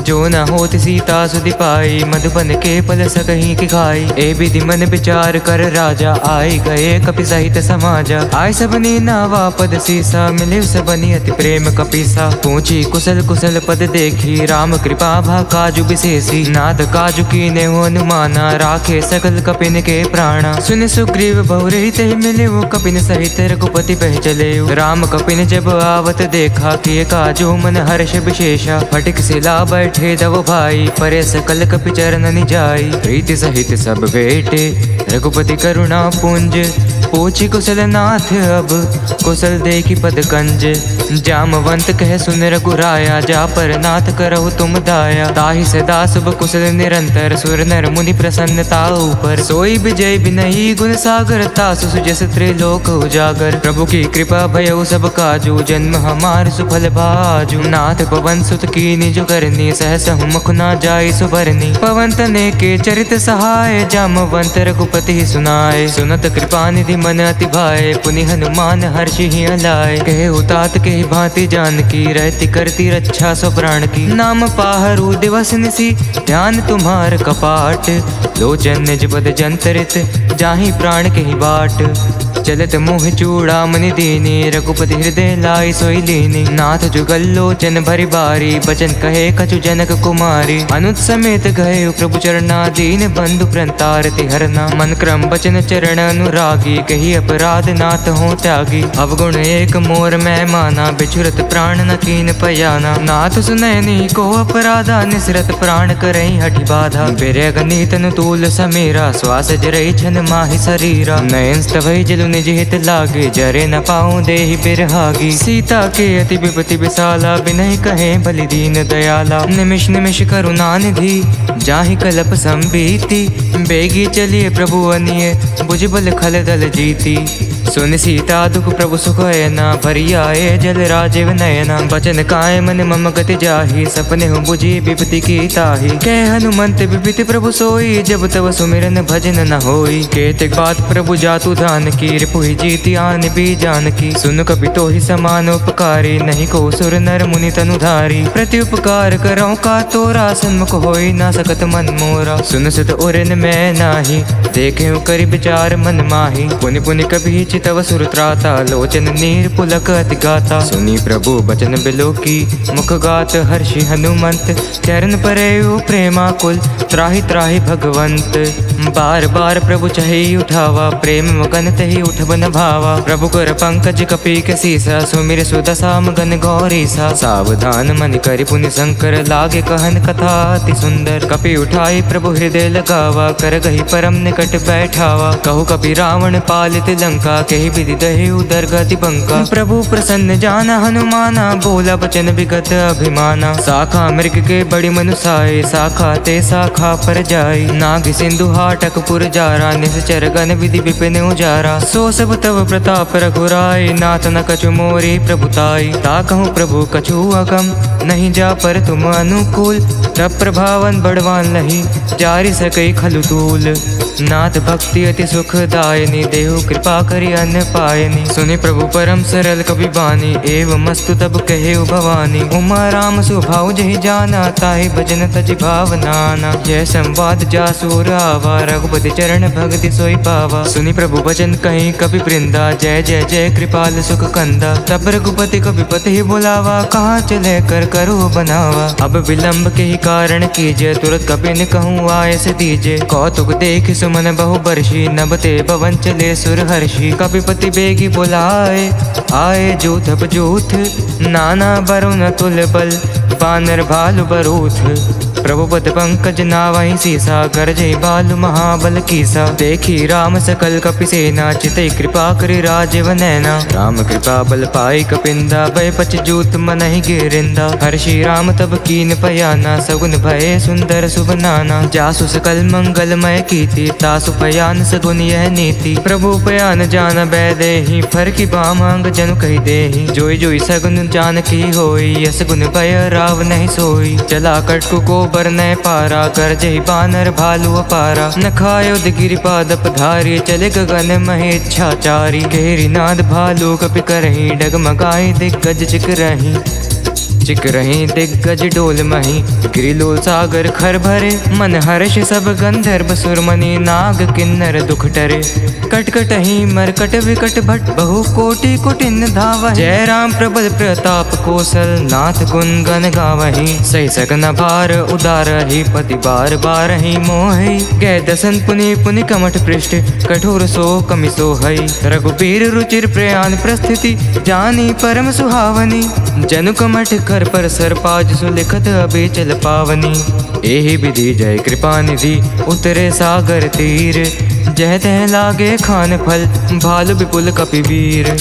Speaker 1: जो न होत सीता सुधि पाई मधुबन के पल सकहीं की खाई। ए विधि मन विचार कर राजा आए गए कपि सहित समाजा। आय सबनी नावा पद सीसा मिले सबनी अति प्रेम कपीसा। पूछी कुशल कुशल पद देखी राम कृपा भा काजु विशेषी। नाथ काजु कीने हो अनुमाना राखे सकल कपिन के प्राणा। सुन सुग्रीव बहुरे ते मिले वो कपिन सहित रघुपति पह चले। राम कपिन जब आवत देखा किए काजु मन हर्ष विशेषा। फटिक सिला बैठे दव भाई परे सकल कपि चरण जाई। प्रीति सहित सब बेटे रघुपति करुणा पुंज। पूछी कुशल नाथ अब कुशल देखी पद कंज। जामवंत कह सुन रघुराया जा पर नाथ करहु तुम दाया। ताहि सदा शुभ कुशल निरंतर सुर नर मुनि प्रसन्नता ऊपर। सोई विजय विनयी गुण सागर तासु सुजस त्रिलोक उजागर। प्रभु की कृपा भयउ सब काजू जन्म हमार सुफल भाजू। नाथ पवन सुत की निज करनी सहस मुख ना जाई सुबरनी। पवन तने के चरित सहाय जामवंत रघुपति सुनाए। सुनत कृपा निधि मन अति भाए पुनि हनुमान हर्षि ही अलाए। कहे उतात के भांति जानकी रहती करती रक्षा सो प्राण की। नाम पाहरु दिवस निसी ध्यान तुम्हार कपाट। लोचन निज पद जंतरित जाहि प्राण के ही बाट। चलत मोह चूड़ामणि दीनी रघुपति हृदय लाई सोई लीनी। नाथ जुगल लोचन भरि बारी बचन कहे कछु जनक कुमारी। अनुज समेत गए प्रभु चरणा दीन बंधु प्रंतारति हरना। मन क्रम बचन चरण अनुरागी कही अपराध नाथ हो त्यागी। अवगुण एक मोर मैं माना बिछुरत प्राण न कीन पयाना। नाथ सुनैनी को अपराधा निसरत प्राण करई हठि बाधा। बिरग नीतन तूल समीरा श्वास जरई छन माहि शरीरा। नयन स्तभई जलु निज हित लागे जरे न पाऊं देहि बिरहागी। सीता के अति विपति विशाला बिनहि कहे बलि दीन दयाला। निमिष निमिष करुणा निधि जाहि कलप संबीति। बेगी चलिए प्रभु अनिय बुझ बल खल दल जीती। सुन सीता दुख प्रभु सुख ना भरी आए जल राजीव नयना। बचन काय मन मम गति जाहि सपने हो बुझी विपति की ताहि। कह हनुमंत विपति प्रभु सोई जब तब सुमिरन भजन न होई। केतक बात प्रभु जातु धान की रिपुहि जीति आन भी जानकी। सुन कपि तो ही समान उपकारी नहीं को सुर नर मुनि तनुधारी। प्रति उपकार करौ का तोरा सन्मुख होई ना सकत मन मोरा। सुन सुत उरन मैं नाही देखे करि विचार मन माही। पुनि पुनि कभी तव सुर त्राता लोचन नीर पुलक अति गाता। सुनी प्रभु बचन बिलो की मुख गात हर्षि हनुमंत। चरण परेउ प्रेमा कुल त्राहि त्राहि भगवंत। बार बार प्रभु चहि उठावा प्रेम मगन तहि उठबन भावा। प्रभु कर पंकज कपि के सीसा सुमिर सुदशा मगन गौरीसा। सावधान मन करि पुनि शंकर लागे कहन कथा अति सुंदर। कपि उठाई प्रभु हृदय लगावा कर गही परम निकट बैठावा। कहु कपि रावण पालित लंका कही विधि दहे उदर गति पंका। प्रभु प्रसन्न जाना हनुमाना बोला बचन विगत अभिमाना। शाखा मृग के बड़ी मनुसाए शाखा ते शाखा पर जाई। नाग सिंधु हाटक पुर जारा निश्चर गण विधि विपिन उजारा। सो सब तव प्रताप रघुराई नाथ न कछु मोरी प्रभुताई। ता कहूँ प्रभु कछु अगम नहीं जा पर तुम अनुकूल। तब प्रभावन बड़वान लही जारी सकई खलु तूल। नाथ भक्ति अति सुखदायनी देहु कृपा करी अन्न पायनी। सुनि प्रभु परम सरल कपि बानी, एवं मस्तु तब कहे भवानी। उमा राम सुभाव जहि जाना, ताहि भजन तज भावनाना। यह संवाद जासुर आवा, रघुपति चरण भगति सोई पावा। सुनि प्रभु वचन कहीं कपि वृंदा, जय जय जय कृपाल सुख कंदा। तब रघुपति कपिपति ही बुलावा, कहाँ चले कर करो बनावा। अब विलंब के ही कारण कीजिए, तुरंत कपिन कहूँ आय से दीजे। कौतुक देख सुमन बहु बरसी, नभ ते भवन चले सुर हर्षि। कपिपति बेगी बुलाए, आए जूथ बजूथ, नाना बरुन तुल बल, बानर भालु बरूथ। प्रभु पद पंकज नावहि सीसा, गरजै बालु महाबल कीसा। देखी राम सकल कपि सेना, चितई कृपा करि राजीव नैना। राम कृपा बल पाई कपिंदा, भय पछ जूत मनहि गिरिंदा। हर्षि राम तब कीन पयाना, सगुन भय सुंदर शुभ नाना। जासु सकल मंगलमय कीर्ति, तासु पयान सगुन यह नीति। प्रभु पयान जान बैदेहि, फर की बामांग जनु कहि देहि। जोई जोई सगुन जानकी होई, यस गुन भय राव नहीं सोई। चला कटकु को बरनय पारा, गरजहि बानर भालु अपारा। न खायोद गिरिपाद पधारी, चले गगन महेच्छाचारी। घेरी नाद भालु कपि करहि, डगमगाई दिग्गज चिक रही दिग्गज डोल मही। गिरिलोल सागर खर भरे, मन हर्ष सब गंधर्व सुरमणि। नाग किन्नर दुख टरे, कटकटहि मरकट विकट भट। बहु कोटि कुटिन धावहि, जय राम प्रबल प्रताप कौशल। नाथ गुण गण गावहि, सही सकन भार उदारहि। पति बार बारहि मोहि, गए दसन पुनि पुनि कमठ पृष्ठ। कठोर सो कमि सोहई, रघुबीर रुचिर प्रयाण प्रस्थिति। जानी परम सुहावनी, जनु कमठ कर पर सरपाज सुलिखत अभी चल पावनी। एहि विधि जय कृपा निधि, उतरे सागर तीर। जह तह लागे खान फल, भालु विपुल कपि वीर।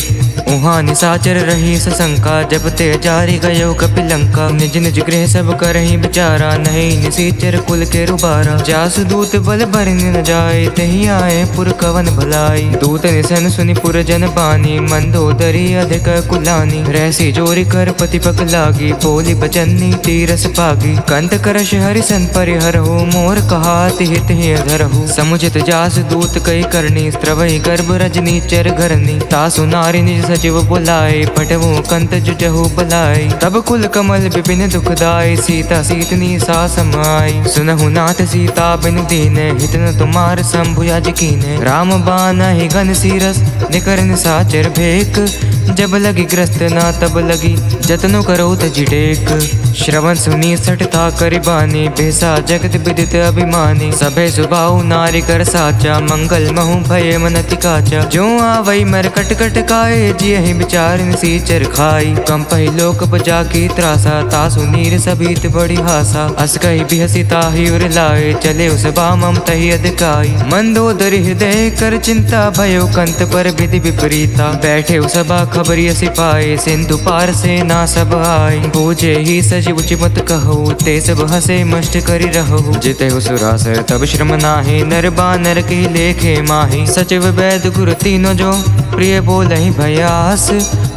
Speaker 1: उहाँ निसाचर रही सशंका, जब ते जारी गयो कपि लंका। निज निज गृह सब करहि विचारा, नहीं निसीचर कुल के रुबारा। जासु दूत बल भरनि न जाय, तहि आए पुर कवन भलाई। दूत निसन सुनि पुर जन बानी, मंदोदरी अधिक कुलानी। रहसी जोरी कर पति पक लागी, बोली बचन्नी तीरस पागी। कंत करश हरिसन परिहरहु, मोर कहा तिहित ही अधरहु। समुचित जासु दूत कई करनी, स्त्रवहि गर्भ रजनी चर घरनी। तासु नारी निज सचिव बुलाए, पटवु कंत जुजहु बलाई। तब कुल कमल विपिन दुखदाई, सीता सीतनी सा समाई। सुनहु नाथ सीता बिनु दीने, हित न तुमार शंभु याज कीने। राम बानहि घन सीरस, निकर निसाचर भेक। जब लगी ग्रस्त ना तब लगी, जतनु करो तजि टेक। श्रवण सुनी सठता करिबानी, भेसा जगत विदित अभिमानी। सभे सुबाहु नारी कर साचा, मंगल महु भय मनति काचा। जो आवई मर कट कट काए, जियहि विचार निसीचर खाई। कंपहि लोक बजा की त्रासा, तासु नीर सभीत बड़ी हासा। अस कहि बिहसी ताहि उर लाए, चले उस बामम तहि अधिकाई। मंदोदरी हृदय कर चिंता, भयो कंत पर विधि विपरीता। बैठे सभा खबरिय सिपाही, सिंधु पार से ना सब आए। बूझे ही सचिव चिमत कहु, ते सब हसे मष्ट करि रहु। जिते सुरासर तब श्रम नाहि, नर बानर के लेखे माही। सचिव वैद गुरु तीनों जो, प्रिय बोलहि भयास।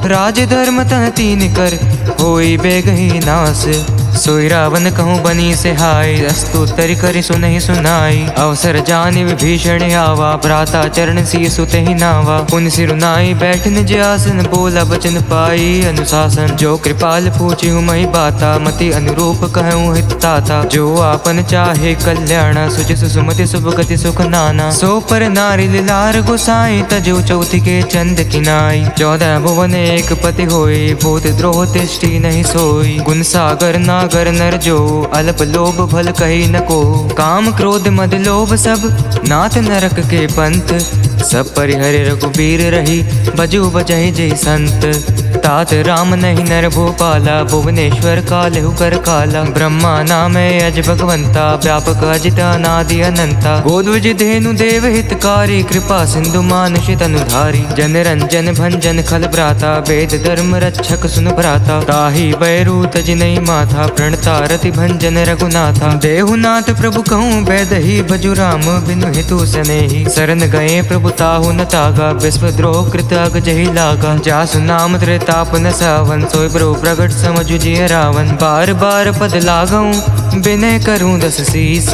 Speaker 1: राज धर्म तन तीन कर, होई बेगहि नास। सोई रावण कहूँ बनी से हाय, अस्तुतरि करि सुनहि सुनाई। अवसर जानि विभीषण आवा, भ्राता चरण सी सुत ही नावा। पुन सिरुनाई बैठ निज आसन, बोला बचन पाई अनुशासन। जो कृपाल पूछिहु महि बाता, मति अनुरूप कहूँ हित ताता। जो आपन चाहे कल्याण, सुजि सुमति शुभ गति सुख नाना। सो पर नारी लिलार गोसाई, तजो चौथि के चंद किनाई। 14 भुवन एक पति होई, भूत द्रोह तिष्ठि नहीं सोई। गुण सागर नागर नर जो, अल्प लोभ भल कही न को। काम क्रोध मद लोभ सब, नाथ नरक के पंथ। सब परिहर रघुबीर रही, बजू बजहि जय संत। तात राम नहीं नर भूपाला, भुवनेश्वर कालहु कर काला। ब्रह्मा नाम अज भगवंता, व्यापक अजित अनादि अनंता। गोद्विज धेनु देव हितकारी, कृपा सिंधु मानुष तनुधारी। जन रंजन भंजन खल भ्राता, वेद धर्म रक्षक सुन भ्राता। ताहि बैरू तजि नहीं माथा, प्रणता रति भंजन रघुनाथा। देहुनाथ प्रभु कहूँ बैदहि, भजु राम बिनु हितु सनेहि। शरण गए प्रभु ताहु न तागा, विश्वद्रोह कृत अग जहि लागा। जासु नाम त्रिताप न सावन, सोई प्रभु प्रगट समझु जिय रावण। बार बार पद लागऊं, विनय करूं दस शीस।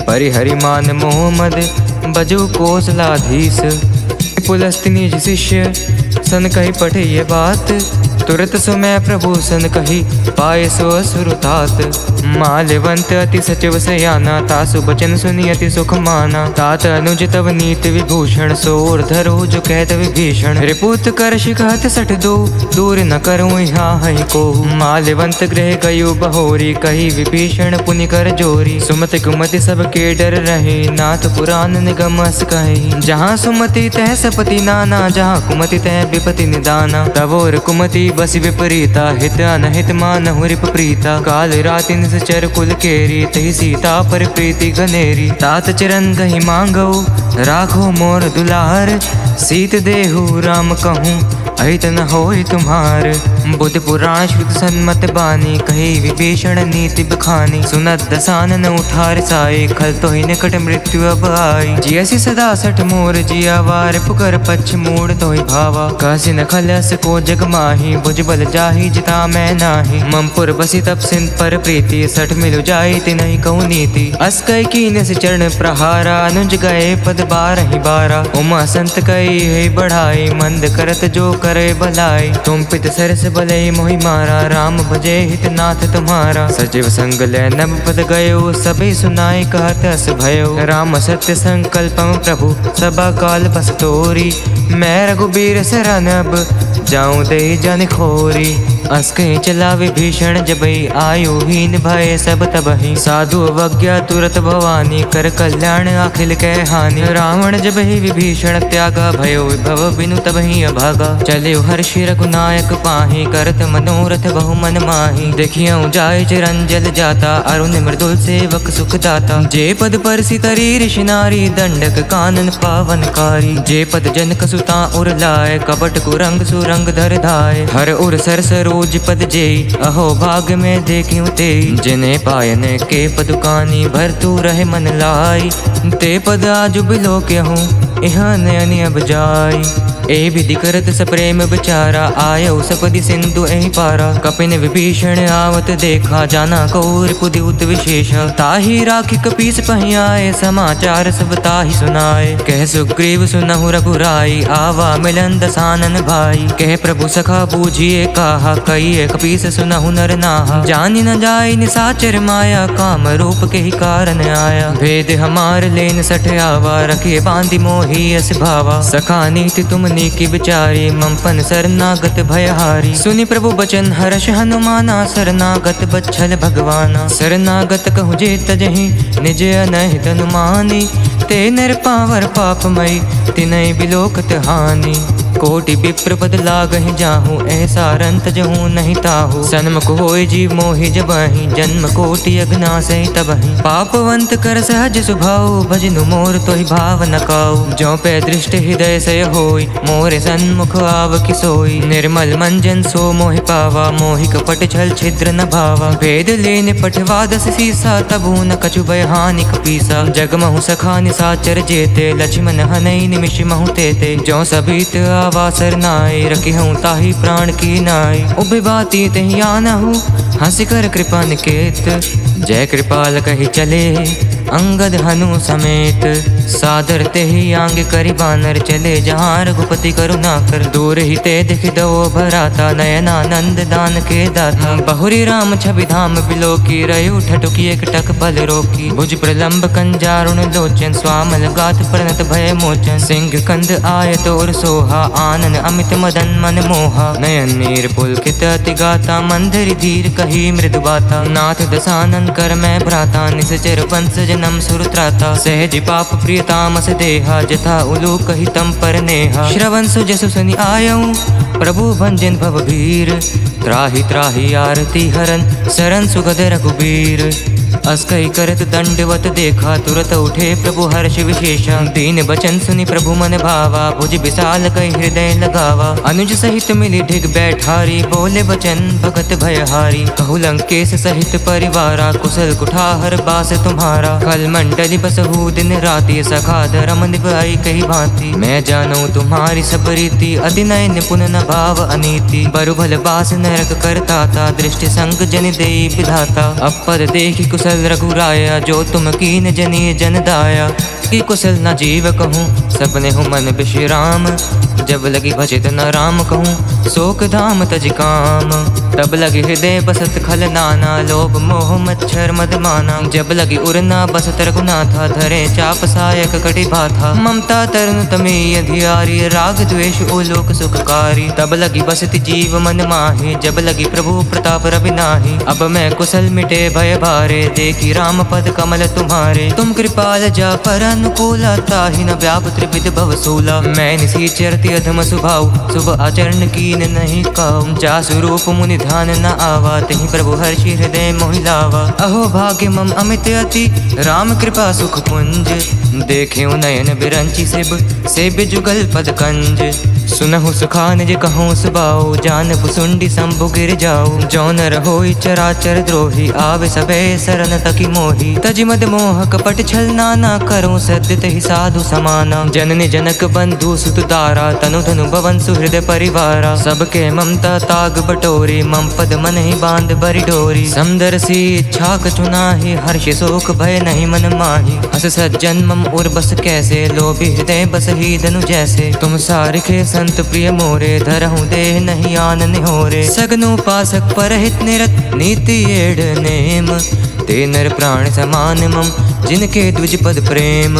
Speaker 1: परिहरि मान मोह मद, बजु कौशलाधीश। पुलस्त्य निज शिष्य सन कही पठे ये बात, तुरत सो मैं प्रभु सन कही पाए सो असुर तात। माल्यवंत अति सचिव सयाना, तासु बचन सुनी अति सुख माना। तात अनुज तव नीत विभूषण, सोर धरो जो कहत विभीषण। रिपुत कर शिखत सठ दो, दूर न करूँ यहाँ हई को। माल्यवंत गृह गयो बहोरी, कही विभीषण पुनि कर जोरी। सुमति कुमति सब के डर रहे, नाथ पुराण निगम अस कहे। जहाँ सुमति तह सपति नाना, जहाँ कुमति तह विपति निदाना। तवोर कुमति बस विपरीता, हित अनहित मानहु रिप प्रीता। काल राति निश्चर कुल केरी, तही सीता पर प्रीति घनेरी। तात चरण दही मांगो, राखो मोर दुलार। सीत देहु राम कहूँ, अहित न होय तुम्हार। बुद्ध पुराण श्रुत सन्मत बानी, कही विभीषण नीति बखानी। सुनत दसानन उठार साई, खल तो ही निकट मृत्यु अब आई। जियसि सदा सठ मोर जिया वार, पुकर पक्ष मूड तो ही भावा। कासी न खलस को जग माही, भुज बल जाही जिता मैं नाही। ममपुर बसी तब सिंध पर प्रीति, सठ मिलु जाई तिनहि कहु नीति। अस कई कीन से चरण प्रहारा, अनुज गए पद बारहि बारा। उमा संत कई है बढ़ाई, मंद करत जो करे भलाई। तुम पित सरस भले मोहि मारा, राम भजे हित नाथ तुम्हारा। सचिव संग ले नभ पद गयो, सभी सुनाई कहत अस भयो। राम सत्य संकल्पम प्रभु, सबा काल बस तोरी। मैं रघुबीर सरनब, जाऊं दे जन खोरी। अस कहीं चला विभीषण जबई, आयुहीन भय सब तबहि। साधु अवज्ञा तुरत भवानी, कर कल्याण अखिल कै हानि। रावण जबहि विभीषण त्यागा, भयो विभव बिनु तबहि अभागा। चले हर्षि रघुनायक पाहि, करत मनोरथ बहु मन माहि। देखियौ जाय चिरंजन जाता, अरुण मृदुल सेवक सुख दाता। जे पद परसि तरी ऋषि नारी, दंडक कानन पावनकारी। जे पद जनक सुता उर लाय, कपट कुरंग सुरंग धर धाय। हर उर सरस रोज पद जेई, अहो भाग्य में देखियो तेई। जिने पायन के पदुकानी, भर तू रहे मन लाई। ते पद आजु बिलो कहूँ, यहाँ नयन अब जाई। ए विधि करत सप्रेम बिचारा, आयो सपदि सिंधु एहि पारा। कपिन विभीषण आवत देखा, जाना कौर पुदिउत विशेष। ताहि राखि कपीस पहि आए, समाचार सब ताहि सुनाए। कह सुग्रीव सुनहु रघुराई, आवा मिलन दसानन भाई। कह प्रभु सखा बूझिए काहा, कहिए कपीस सुनहु नर नाहा। जानि न जाय निसाचर माया, काम रूप के ही कारण आया। भेद हमार लेन सठ आवा, रखिए बांधि मोहि अस भावा। सखा नीति तुम की बिचारी, ममपन शरणागत भयहारी। सुनि प्रभु बचन हर्ष हनुमाना, शरणागत बच्छल भगवाना। शरणागत कहु जे तजहि, निज अनहित अनुमानी। ते नर पावर पापमयी, तिनहि बिलोकत हानि। कोटि विप्र पद लागहि जाहू, ऐसा रंत जहूँ नहीं ताहू। सन्मुख होय जीव मोहि जबहि, जन्म कोटि अघनासहि तबहि। पापवंत कर सहज स्वभाव, भजनु मोर तोहि भाव न काऊ। ज्यों पे दृष्ट हृदय सय होय, मोरे सन्मुख आव कि सोई। निर्मल मंजन सो मोहि पावा, मोहि कपट छल छिद्र न भावा। भेद लेने पठवा दस सीसा, तबु न कछु भय हानि कपीसा। जगमहु सखा निसाचर जेते, लक्ष्मण हनई निमिष महु तेते। ज्यों सबीत आवासर नाय, रखी हूँ ताही प्राण की नाय। उभे बाती तही आनहु, हंस कर कृपा निकेत। जय कृपाल कही चले, अंगद हनु समेत। सादर ते ही आंग करी बानर, चले जहाँ रघुपति करुणा कर। दूर ही ते दिख दो भराता, नयनानंद दान के दाता। बहुरी राम छवि धाम बिलो की, रयु ठटुकी एक टक बल रोकी। भुज प्रलंब कंजारुण लोचन, स्वामल गात प्रणत भय मोचन। सिंह कंद आय तोर सोहा, आनन अमित मदन मन मोहा। नयन नीर पुलकित अति गाता, मंदिर धीर कही मृदु बाता। नाथ दसानन कर मैं भ्राता, निश्चर वंश जन्म सुर त्राता। सहज पाप प्रिय तामस देहा, जथा उलू कही तम पर नेहा। श्रवण सुजसु सुनि आयऊ, प्रभु भंजन भव भीर। त्राहि त्राहि आरती हरन, शरण सुगद रघुबीर। अस कही करत दंडवत देखा, तुरत उठे प्रभु हर्ष विशेषा। दीन बचन सुनि प्रभु मन भावा, भुज विशाल कही हृदय लगावा। अनुज सहित मिली ढिग बैठारी, बोले बचन भगत भयहारी। कहु लंकेश सहित परिवारा, कुशल कुठार बास तुम्हारा। खल मंडली बसहु दिन राति, सखा धर्म निभाई कही भांति। मैं जानू तुम्हारी सब रीति, अति नय निपुण न भाव अनीति। बरु भल बास नरक करता था, दृष्टि संग जन देई विधाता। अब पद देखि कुशल रघुराया, जो तुम कीन जनी जन दाया। की कुशल न जीव कहूँ, सपने हो मन विश्राम। जब लगी भजित न राम कहूँ, शोक धाम तज काम। तब लगी हृदय बसत खल नाना, लोभ मोह मच्छर मद माना। जब लगी उड़ना बसत रघुनाथा, धरे चाप सायक कटि बाथा। ममता तरुण तमेय धियारी, राग द्वेष ओलोक सुखकारी। तब लगी बसति जीव मन माही, जब लगी प्रभु प्रताप रवि नाही। अब मैं कुशल मिटे भय भारे, देखी राम पद कमल तुम्हारे। तुम कृपाल जा पर अनुकूला, ताहि न व्याप त्रिविध भव सूला। मैं निसीचरति अधम स्वभाव, शुभ आचरण कीन नहीं काऊ। जा स्वरूप मुनि ध्यान न आवा, तहि प्रभु हर्षि हृदय मोहि लावा। अहो भाग्य मम अमित अति, राम कृपा सुख पुंज। देखेऊ नयन बिरंचि सिब, सेव्य जुगल पद कंज। सुनहु सुखा निज कहूँ सुबाऊ, जानबु सुंडी शंभु गिर जाऊ। जौन रहोई चराचर द्रोही, आवे सबे शरण तकी मोही। तजि मद मोह कपट छल नाना, करूँ सत्य तहि साधु समाना। जननी जनक बंधु सुत दारा, तनु धनु भवन सुहृद परिवारा। सबके ममता ताग बटोरी, मम पद मन ही बांध बरि डोरी। समदर सी इच्छा कछु नाही, हर्ष शोक भय नहीं मन माही। अस सज्जन मम उर बस कैसे, लोभी हृदय बस ही धनु जैसे। तुम सारिखे संत प्रिय मोरे, धरहु देह नहीं आन निहोरे। सगनु पासक परहित निरत, नीति एढ़ नेम। ते नर प्राण समान मम, जिनके द्विज पद प्रेम।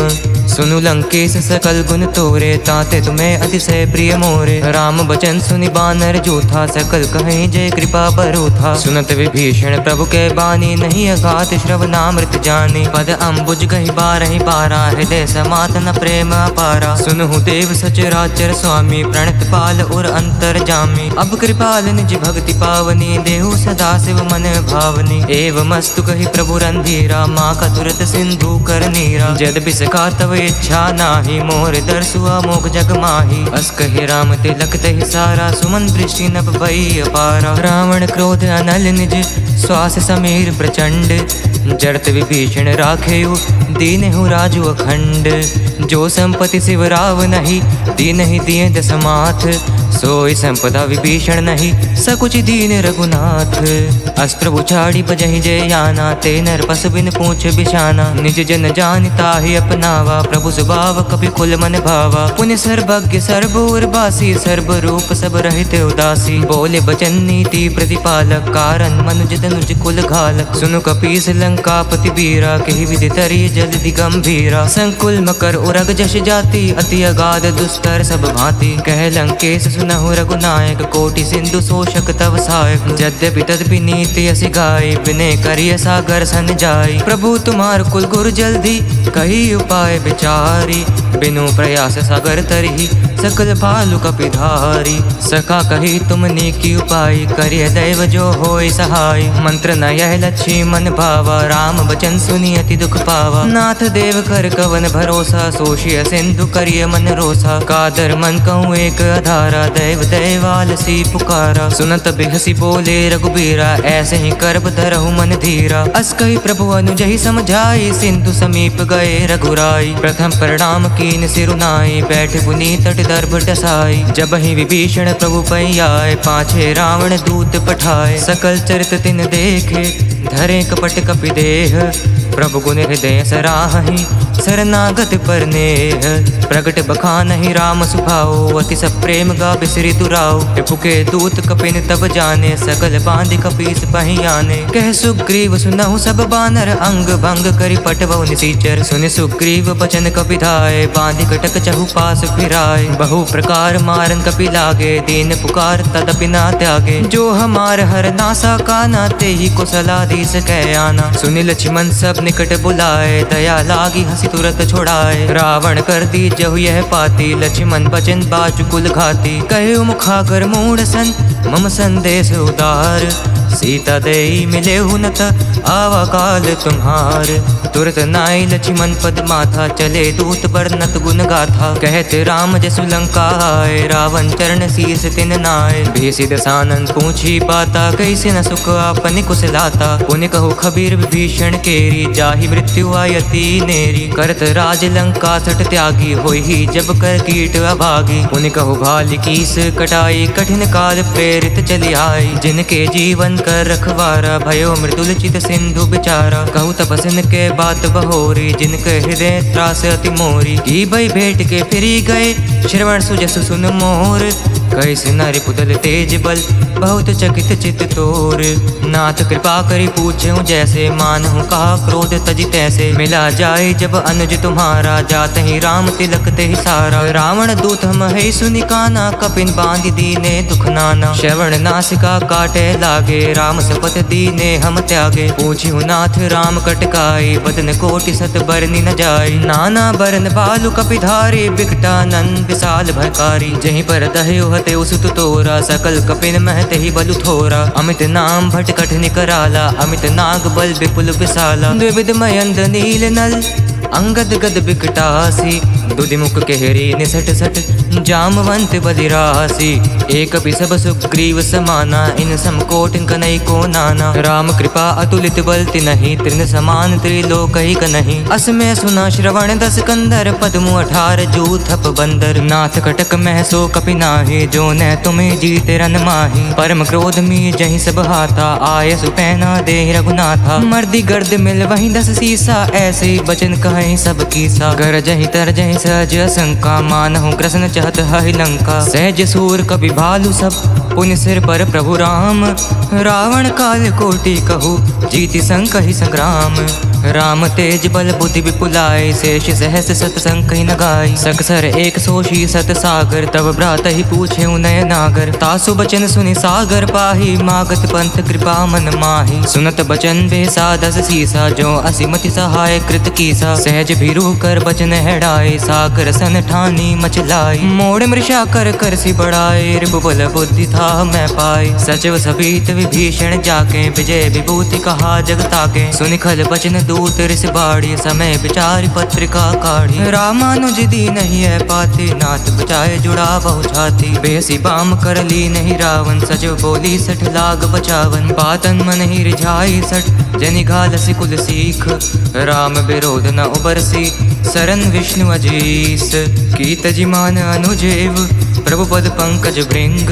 Speaker 1: सुनु लंकेश सकल गुण तोरे, ताते तुम्हें अतिशय प्रिय मोरे। राम बचन सुनि बानर जूथा, सकल कहीं जय कृपा बरूथा। सुनत विभीषण प्रभु के बानी, नहीं अगात श्रवणामृत जानी। पद अम्बुज गहि बारहि बारा, हृदय समात न प्रेम अपारा। सुनहु देव सचराचर स्वामी, प्रणत पाल और अंतर जामी। अब कृपाल निज भक्ति पावनी, देहु सदा शिव मन भावनी। एवमस्तु कहि प्रभु रंधीरा, माँ का तुरत सिंधु कर नीरा। जद बिसका तव इच्छा नाही, मोर दर्शु अमोघ जग माही। अस कहि राम तिलक तहि सारा, सुमन दृष्टि नभ भई अपारा। रावण क्रोध अनल निज, श्वास समीर प्रचंड। जरत विभीषण राखेउ, दीनहु राजु अखंड। जो संपत्ति शिव राव नहीं, दीनहि दिए दस माथ। सोई संपदा विभीषण नहीं, सकुच दीन रघुनाथ। अस प्रभु छाड़ी बजहि जय याना, ते नर पस बिन पूछ बिछाना। निज जन जानिता ही अपनावा, प्रभु स्वभाव कपि कुल मन भावा। पुण्य सर्वज्ञ सर्वोर बासी, सर्व रूप सब रहित उदासी। बोले बचन नीति प्रतिपालक, कारण मनुज तनुज कुल घालक। सुनु कपीस लंकापति वीरा, कहि विधि तरिय जल्दि गंभीरा। संकुल मकर उरग जश जाति, अति अगाध दुस्तर सब भांति। कह लंकेश सुनहु रघुनायक, कोटि सिंधु शोषक तव सहायक। यद्यपि तदपि नीति यसी गाई, विनय करिय सागर सन जाई। प्रभु तुम्हार कुल गुरु जल्दी, कही उपाय विचारी। बिनु प्रयास सागर तरही, सकल भालु कपिधारी। सखा कही तुम नीकी उपाय, करिय दैव जो होय सहाय। मंत्र न यह लक्ष्मी मन भावा, राम बचन सुनी अति दुख पावा। नाथ देव कर कवन भरोसा, सोशिय सिंधु करिय मन रोसा। कादर मन कहूँ एक अधारा, दैव दैवाल सी पुकारा। सुनत बिहसी बोले रघुबीरा, ऐसे ही करब धरहु मन धीरा। अस कही प्रभु अनुजहि समझाई, सिंधु समीप गए रघुराई। प्रथम प्रणाम कीन सिरुनाई, बैठ पुनी तट दर्भ डसाई। जब ही विभीषण प्रभु पै आए, पाछे रावण दूत पठाए। सकल चरित तिन देखे, धरे कपट कपि देह। प्रभु गुण हृदय सराहि, शरणागत पर नेह। प्रगट बखानहि राम सुभाओ, अति सब प्रेम गा बिसरि दुराओ। रिपुके दूत कपिन तब जाने, सकल बांधि कपीस पहि आने। कह सुग्रीव सुनहु सब बानर, अंग भंग करि पटवउ निसीचर। सुनि सुग्रीव बचन कपिधाय, बांधि कटक चहु पास फिराय। बहु प्रकार मारन कपि लागे, दीन पुकार तदपि ना त्यागे। जो हमार हर नासा काना, ते ही कुशलाधीश कह आना। सुनि लक्ष्मण सब निकट बुलाए, दया लागी हंसी तुरत छोड़ाए। रावण कर दी जहु यह पाती, लक्ष्मण बचन बाजु कुल घाती। कहे मुखागर मूढ़ सन, मम संदेश उदार। सीता देई मिले हुनत, आवा काल तुम्हार। तुरत नाई लक्ष्मण पद माथा, चले दूत बरनत गुण गाथा। कहते राम जसु लंका आए, रावण चरण शीस तिन नाय। भेषि दसानन पूछी बाता, कैसे न सुख आपनि कुशलाता। पुनि कहु खबीर विभीषण केरी, जाहि मृत्यु आयति नेरी। करत राज लंका सठ त्यागी, होई ही जब कर कीट अभागी। पुनि कहु भाल कीस कटाई, कठिन काल प्रेरित चली आई। जिनके जीवन किंकर रखवारा, भयो मृदुल चित सिंधु बिचारा। कहू तपसिन के बात बहोरी, जिनके हृदय त्रास अति मोरी। की भई भेंट के फिरी गए, श्रवण सुजस सुन मोर। कैसे नारी पुतल तेज बल, बहुत चकित चित तोर। नाथ कृपा करी पूछूं जैसे, मानहु कहा क्रोध तजी तैसे। मिला जाए जब अनुज तुम्हारा, जात ही राम तिलक ते सारा। रावण दूत हम है सुनि काना, कपिन बांध दीने दुख नाना। श्रवण नासिका काटे लागे, राम सपथ दीने हम त्यागे। पूछ्यु नाथ राम कटकाई, बदन कोटि सत बरनी न जाई। नाना बरन बालु कपिधारी, बिकटानंद विशाल भयकारी। जहीं पर दह्यो हते उसुत तोरा, सकल कपिन महते ही बलु थोरा। अमित नाम भट कठिन कराला, अमित नाग बल विपुल विशाला। द्विविध मयंद नील नल, अंगद गद बिकटासी। दुधिमुख केहरी निसट सट, जामवंत बलिरासी। एक सब सुग्रीव समाना, इन समकोट कनई को नाना। राम कृपा अतुलित बल तिनहि, तृण समान त्रिलोक ही कनहि। असमय सुना श्रवण दस कंदर, पद्मु 18 जूथप बंदर। नाथ कटक मह सो कपि नाहि, जो न तुम्हें जीते रन माहि। परम क्रोध में जहि सब हाथा, आय सुपैना दे रघुनाथा। मर्दी गर्द मिल वहीं 10 सीसा, ऐसे बचन कहीं सब कीसा। गर जहि तर जहि सहज शंका, मानहु कृष्ण चहत हहि लंका। सहज सूर कवि भालु सब, पुनि सिर पर प्रभु राम। रावण काल कोटि कहू, जीति संकहि संग्राम। राम तेज बल बुद्धि विपुलाय, शेष सहस सत संकहि न गाय। सकसर 100 सत सागर, तब भ्रात ही पूछे नय नागर। तासु बचन सुनि सागर पाही, मागत पंथ कृपा मन माही। सुनत बचन बेसा 10 सीसा, जो असीमति सहाय कृत कीसा। सहज भीरू कर बचन हेड़ाए, सागर सन ठानी मचलाई। मोड़ मृषा कर कर सी बढ़ाए, रिपुबल बुद्धि था मैं पाए। सचिव सभीत विभीषण जाके, विजय विभूति कहा जगताके। सुनि खल बचन दूत ऋष बाड़ी, समय विचारि पत्रिका काढ़ी। रामानुज दीन ही है पाते, नाथ बचाए जुड़ा बहु छाती। बेसी बाम कर ली नहीं रावण, सचिव बोली 60 लाग बचावन। पातन मन ही रिझाई 60, जनि घालसी कुल सीख। राम विरोध न उबरसी, सरन विष्णु अजीस। की तजिमान अनुजेव, प्रभु पद पंकज भृंग।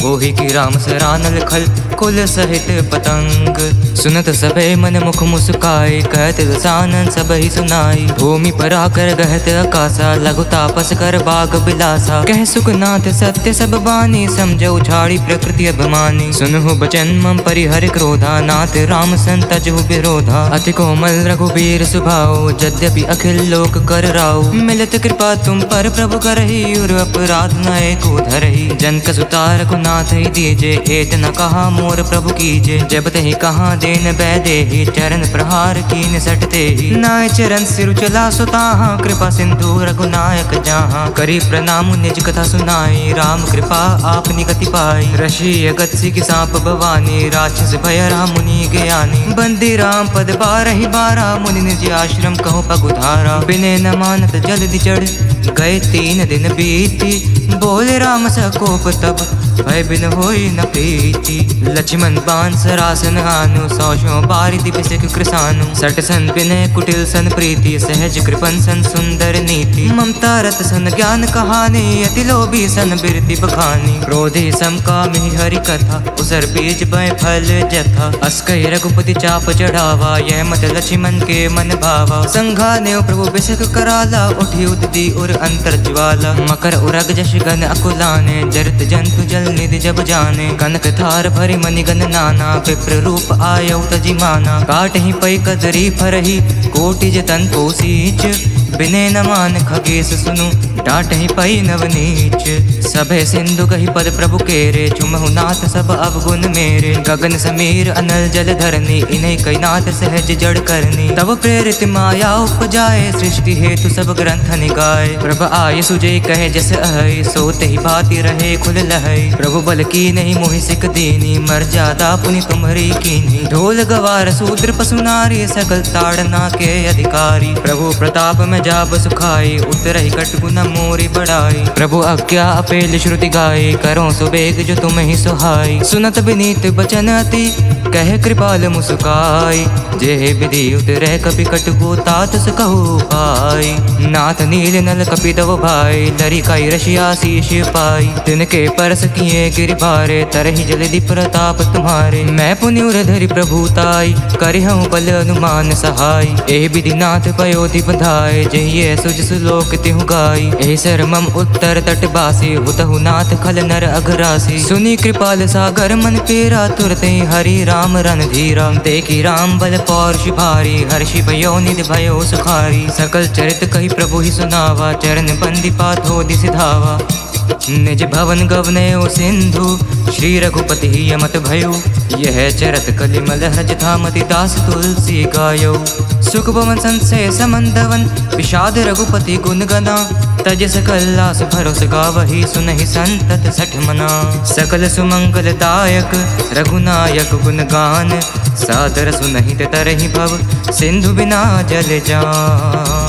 Speaker 1: वोहि की राम सरानल खल, कुल सहित पतंग। सुनत सबे मन मुख मुस्काए, कहत दसानन सब ही सुनाई। भूमि पर आकर गहत आकाशा, लघु तापस कर बाग बिलासा। कह सुखनाथ सत्य सब बानी, समझो छाड़ी प्रकृति अभिमानी। सुनहु बचन मम परिहर क्रोधा, नाथ राम संतजहु विरोधा। अति कोमल रघुबीर सुभाओ, यद्यपि अखिल लोक कर राओ। मिलत कृपा तुम पर प्रभु करहि, उर अपराध न एको धरहि। जनक सुता रघुनाथ ही दीजे, एत न कहा मोर प्रभु कीजे। जब तहि कहा देन बैदेहि, चरण प्रहार कीन सटते ही। नाय चरण सिरु चला सुताहा, कृपा सिंधु रघुनायक जहाँ। करी प्रणाम निज कथा सुनाई, राम कृपा आपनी गति पाई। ऋषि अगत सिख सांप भवानी, राक्षस भय राम मुनि ज्ञानी। बंदी राम पद 12 12, मुनि निज आश्रम कहो पगुधारा। बिने न मानत जल्दी चढ़, गए 3 दिन बीती। बोले राम सकोप तब, भय बिन होई न प्रीति। लक्ष्मण बाण सरासन आनु, 100 बारि दिव्य सिख कृसानु। 60 सन विनय कुटिल सन प्रीति, सहज कृपन सन सुंदर नीति। ममता रत सन ज्ञान कहानी, अति लोभी सन बिरति बखानी। क्रोधि सम कामि हरि कथा, उसर बीज भय फल जथा। अस कहि रघुपति चाप चढ़ावा, यह मत लक्ष्मण के मन भावा। संघाने प्रभु बिसक कराला, उठी उदती उर अंतर ज्वाला। मकर उरग जश गन अकुलाने, जरत जंतु जल निधि जब जाने। कनक थार भरि मणिगन नाना, विप्र रूप आयौ तजि माना। काटहि पै कदरी फरहि, कोटि जतन को सींच। बिने न मान खगेश सुनु, डांटहि पै नवनीच। सभे सिंधु कहि पद प्रभु केरे, चुमहु नाथ सब अवगुण मेरे। गगन समीर अनल जल धरनी, इन्हीं कई नाथ सहज जड़ करनी। तब प्रेरित माया उपजाए, सृष्टि हेतु सब ग्रंथ निगाए। प्रभ आय सुजय कहे जस अहै, सोते ही भांति रहे खुल लहै। प्रभु बल की नहीं मोहि सिक दीनी, मर्यादा पुनि तुम्हारी कीनी। ढोल गवार शूद्र पशु नारी, सकल ताड़ना के अधिकारी। प्रभु प्रताप में जाब सुखाई, उतरहि कटकु न मोरी बढ़ाई। प्रभु आज्ञा अपेल श्रुति गाई, करो सुबेग जो तुम ही सुहाई। सुनत विनीत बचन अति, कह कृपाल मुस्काई। जेहि विधि उतरह कपि कटकु, तात सकहु पाई। नाथ नील नल कपितव भाई, लरी काई रशिया शीश पाई। तिनके परस किए गिरि भारे, तरहि जलधि प्रताप तुम्हारे। मैं पुनि उर धरि प्रभुताई, करिहउँ बल अनुमान सहाय। एहि विधि नाथ पयोधि बंधाए, जहिये सुज सुलोक तिहु गाई। एहि सर मम उत्तर तट बासी, हुतहु नाथ खल नर अघरासी। सुनी कृपाल सागर मन पेरा, तुरते हरि राम रन धीरा। देखी राम बल पौरुष भारी, हर्षि भयो निधि भयो सुखारी। सकल चरित कहि प्रभु ही सुनावा, चरण बंदी पाथो दिसि धावा। निज भवन गवनयो सिंधु, श्री रघुपति यमत भयो। यह चरत कलिमल हज धामति, दास तुलसी गायो। सुख पवन संशय समंदवन, विषाद रघुपति गुण गना। तज सकल लास भरोस गावही, सुनहि संतत सठ मना। सकल सुमंगल दायक रघुनायक गुण गान, सादर सुनहि तरहि भव, सिंधु बिना जल जान।